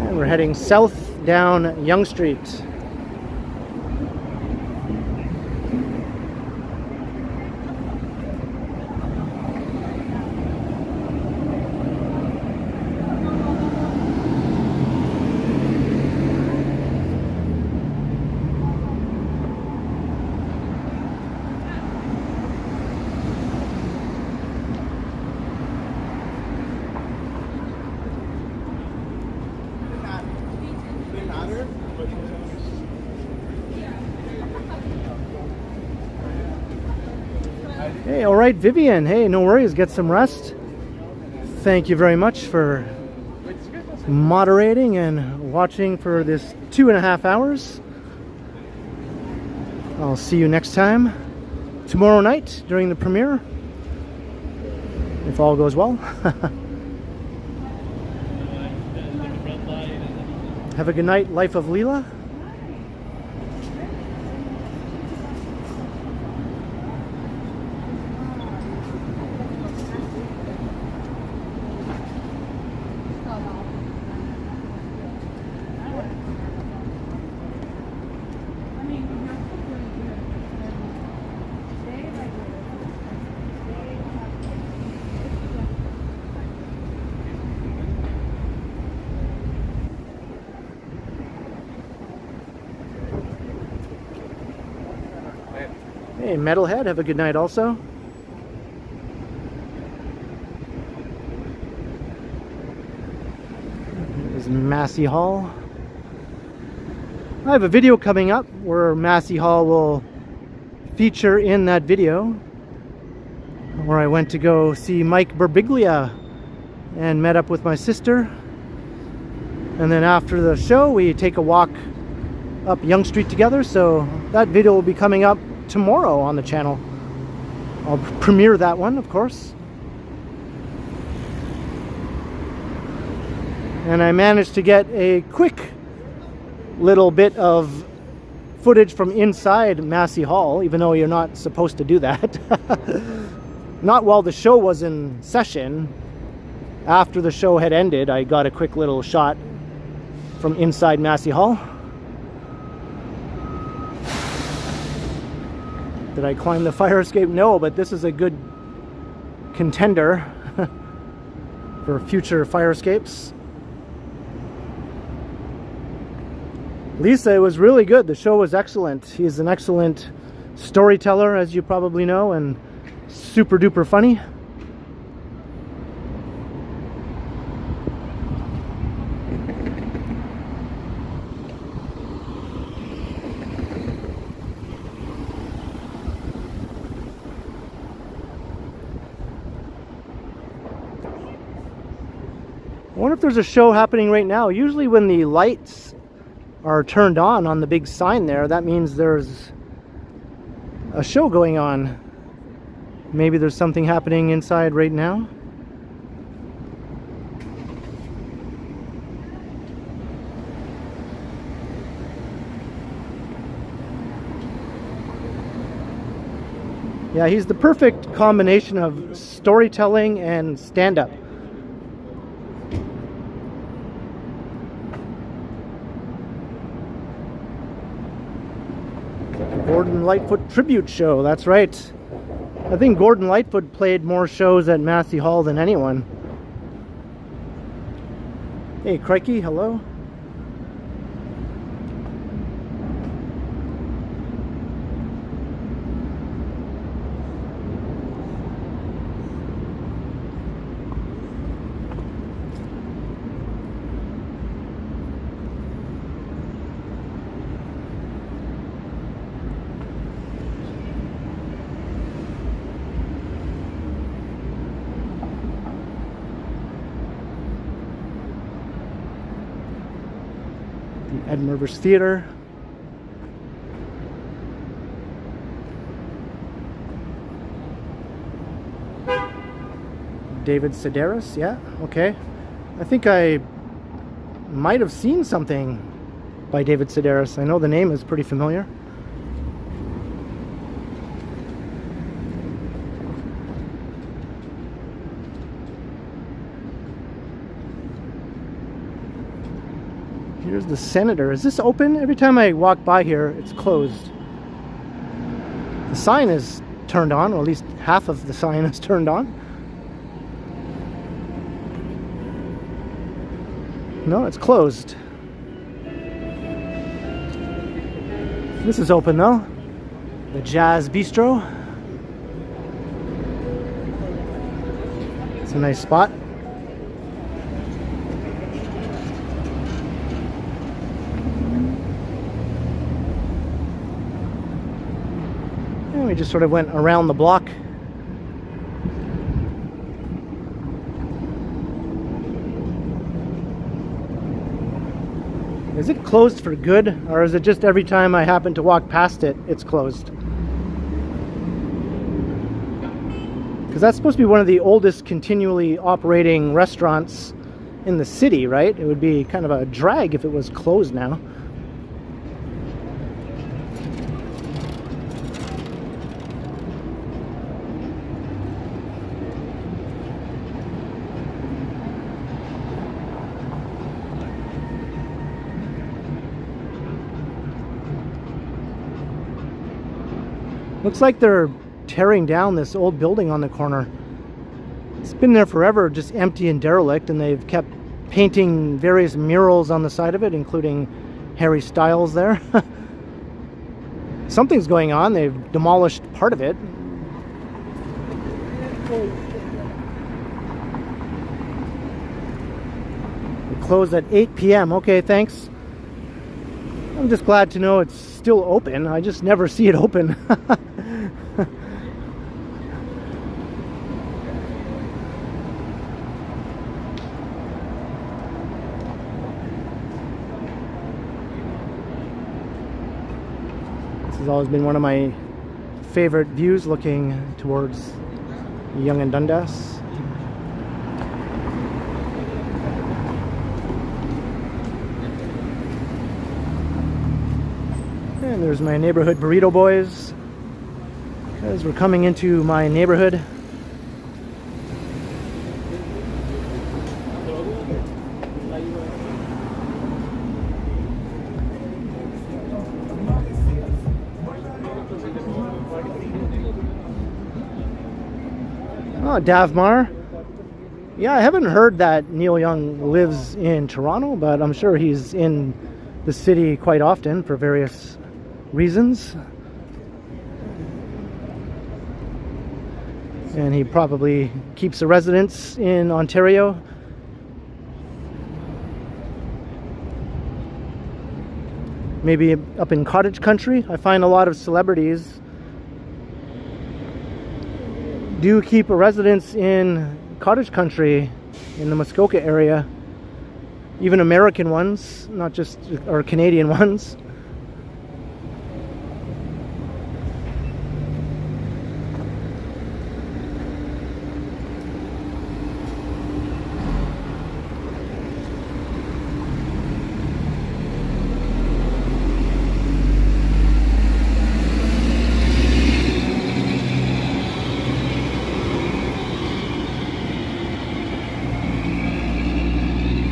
And we're heading south down Yonge Street. Hey, all right, Vivian. Hey, no worries. Get some rest. Thank you very much for moderating and watching for this 2.5 hours. I'll see you next time tomorrow night during the premiere, if all goes well. Have a good night, Life of Leela. Hey, Metalhead, have a good night also. There's Massey Hall. I have a video coming up where Massey Hall will feature in that video, where I went to go see Mike Birbiglia and met up with my sister. And then after the show, we take a walk up Yonge Street together. So that video will be coming up tomorrow on the channel. I'll premiere that one, of course. And I managed to get a quick little bit of footage from inside Massey Hall, even though you're not supposed to do that. Not while the show was in session. After the show had ended, I got a quick little shot from inside Massey Hall. Did I climb the fire escape? No, but this is a good contender for future fire escapes. Lisa, it was really good. The show was excellent. He's an excellent storyteller, as you probably know, and super duper funny. I wonder if there's a show happening right now. Usually when the lights are turned on the big sign there, that means there's a show going on. Maybe there's something happening inside right now. Yeah, he's the perfect combination of storytelling and stand-up. Gordon Lightfoot tribute show, that's right. I think Gordon Lightfoot played more shows at Massey Hall than anyone. Hey, Crikey, hello. Ed Mervis Theater. David Sedaris, yeah, okay. I think I might have seen something by David Sedaris. I know the name is pretty familiar. Here's the Senator. Is this open? Every time I walk by here, it's closed. The sign is turned on, or at least half of the sign is turned on. No, it's closed. This is open though. The Jazz Bistro. It's a nice spot. We just sort of went around the block. Is it closed for good, or is it just every time I happen to walk past it, it's closed? Because that's supposed to be one of the oldest continually operating restaurants in the city, right? It would be kind of a drag if it was closed now. Looks like they're tearing down this old building on the corner. It's been there forever, just empty and derelict, and they've kept painting various murals on the side of it, including Harry Styles there. something's going on. They've demolished part of it. It closed at 8 p.m. Okay, thanks. I'm just glad to know it's still open. I just never see it open. This has always been one of my favorite views, looking towards Yonge and Dundas. And there's my neighborhood burrito boys as we're coming into my neighborhood. Oh, Davmar. Yeah, I haven't heard that Neil Young lives in Toronto, but I'm sure he's in the city quite often for various reasons. And he probably keeps a residence in Ontario. Maybe up in cottage country. I find a lot of celebrities do keep a residence in cottage country in the Muskoka area. Even American ones, not just, or Canadian ones.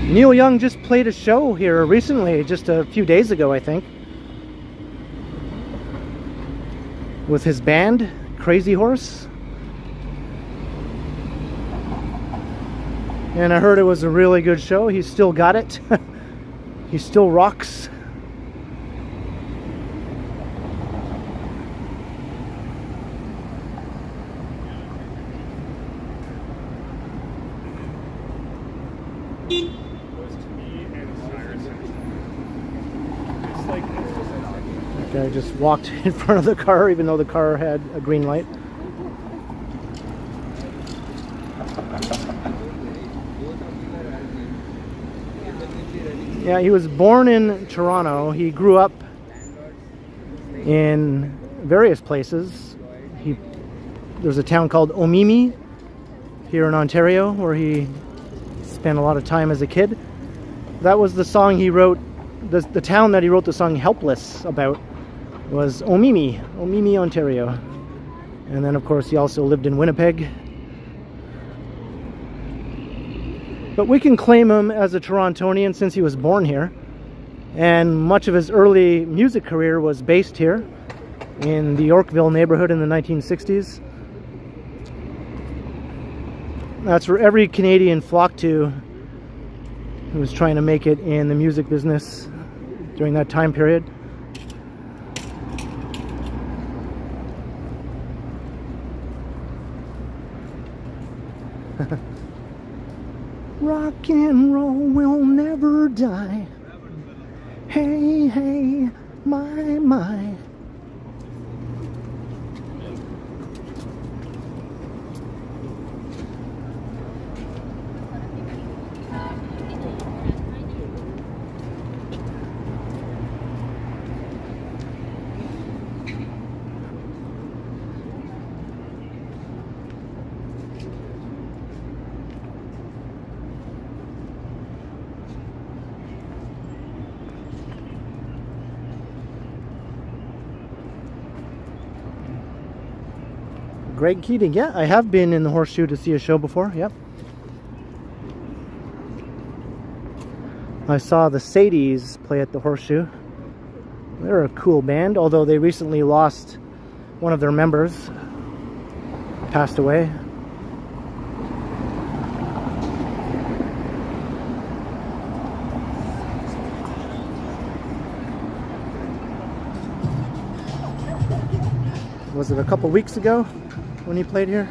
Neil Young just played a show here recently, just a few days ago, I think, with his band, Crazy Horse. And I heard it was a really good show. He's still got it. He still rocks. I just walked in front of the car, even though the car had a green light. Yeah, he was born in Toronto. He grew up in various places. There's a town called Omimi here in Ontario where he spent a lot of time as a kid. That was the song he wrote, the town that he wrote the song Helpless about was Omimi, Ontario. And then of course he also lived in Winnipeg. But we can claim him as a Torontonian since he was born here. And much of his early music career was based here in the Yorkville neighborhood in the 1960s. That's where every Canadian flocked to who was trying to make it in the music business during that time period. Rock and roll will never die. Hey, hey, my. Greg Keating, yeah, I have been in the Horseshoe to see a show before, yep. I saw the Sadies play at the Horseshoe. They're a cool band, although they recently lost one of their members, passed away. Was it a couple weeks ago when he played here?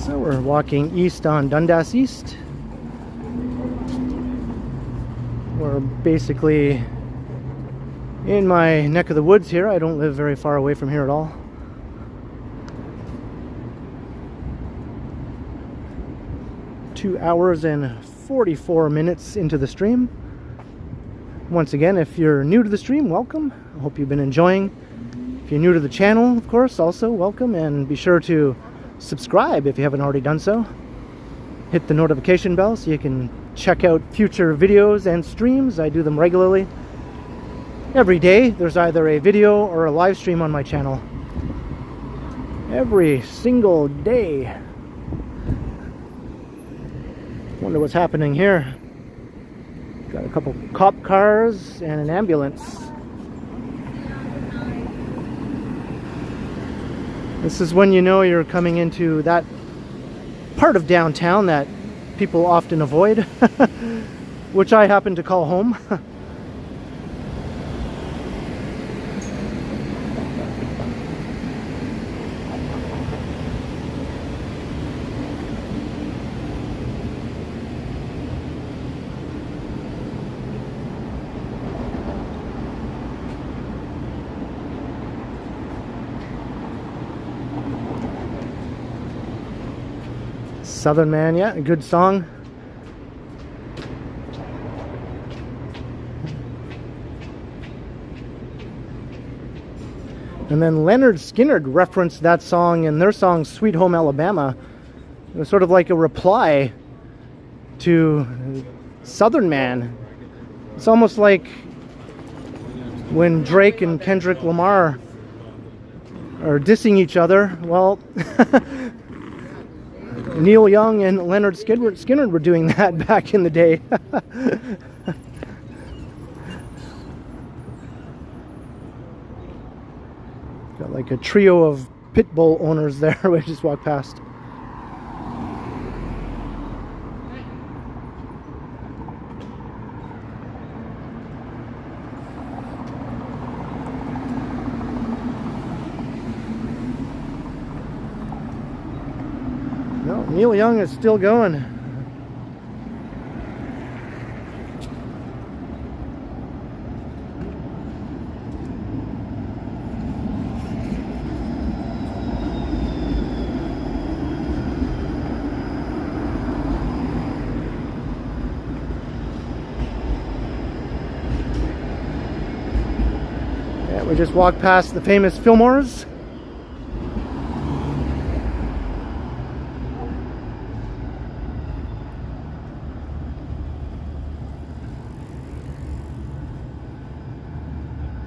So we're walking east on Dundas East. We're basically in my neck of the woods here. I don't live very far away from here at all. Two hours and 44 minutes into the stream. Once again, if you're new to the stream, welcome. I hope you've been enjoying. If you're new to the channel, of course, also welcome, and be sure to subscribe if you haven't already done so. Hit the notification bell so you can check out future videos and streams. I do them regularly. Every day there's either a video or a live stream on my channel. Every single day. Wonder what's happening here. Got a couple cop cars and an ambulance. This is when you know you're coming into that part of downtown that people often avoid, which I happen to call home. Southern Man, yeah, a good song. And then Leonard Skinner referenced that song in their song Sweet Home Alabama. It was sort of like a reply to Southern Man. It's almost like when Drake and Kendrick Lamar are dissing each other. Well, Neil Young and Leonard Skinner were doing that back in the day. Got like a trio of pit bull owners there. We just walked past. No, Neil Young is still going. Yeah, we just walked past the famous Fillmores.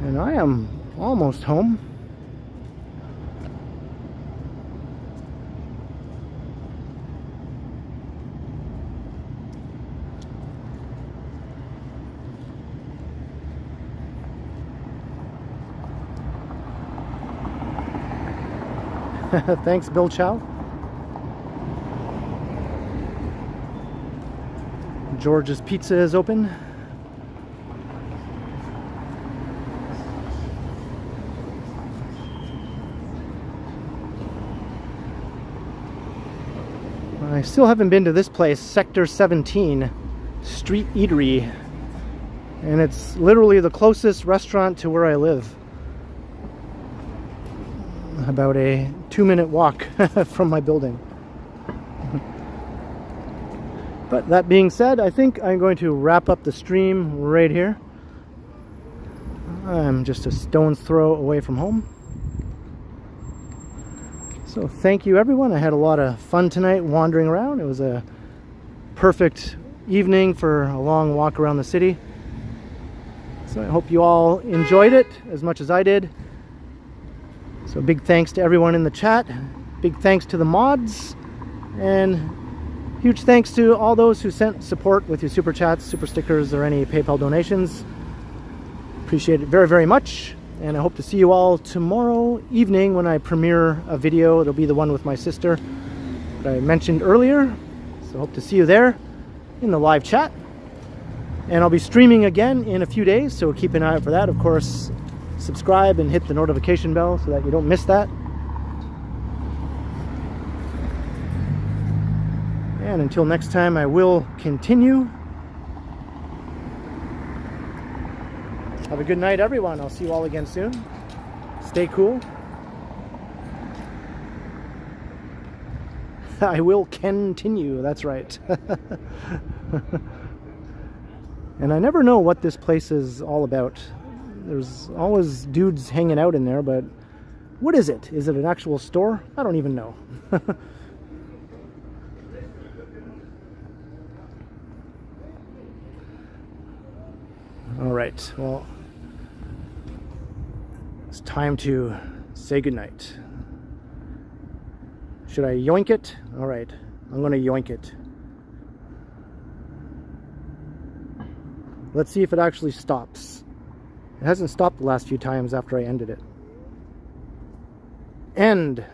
And I am almost home. Thanks, Bill Chow. George's Pizza is open. I still haven't been to this place, Sector 17 Street Eatery, and it's literally the closest restaurant to where I live. About a 2-minute walk from my building. But that being said, I think I'm going to wrap up the stream right here. I'm just a stone's throw away from home. So thank you everyone. I had a lot of fun tonight wandering around. It was a perfect evening for a long walk around the city. So I hope you all enjoyed it as much as I did. So big thanks to everyone in the chat. Big thanks to the mods. And huge thanks to all those who sent support with your super chats, super stickers, or any PayPal donations. Appreciate it very, very much. and I hope to see you all tomorrow evening when I premiere a video. It'll be the one with my sister that I mentioned earlier. So hope to see you there in the live chat. And I'll be streaming again in a few days, so keep an eye out for that. Of course, subscribe and hit the notification bell so that you don't miss that. And until next time, I will continue. Have a good night, everyone. I'll see you all again soon. Stay cool. I will continue, that's right. And I never know what this place is all about. There's always dudes hanging out in there, but what is it? Is it an actual store? I don't even know. All right, well, it's time to say goodnight. Should I yoink it? All right, I'm gonna yoink it. Let's see if it actually stops. It hasn't stopped the last few times after I ended it. End.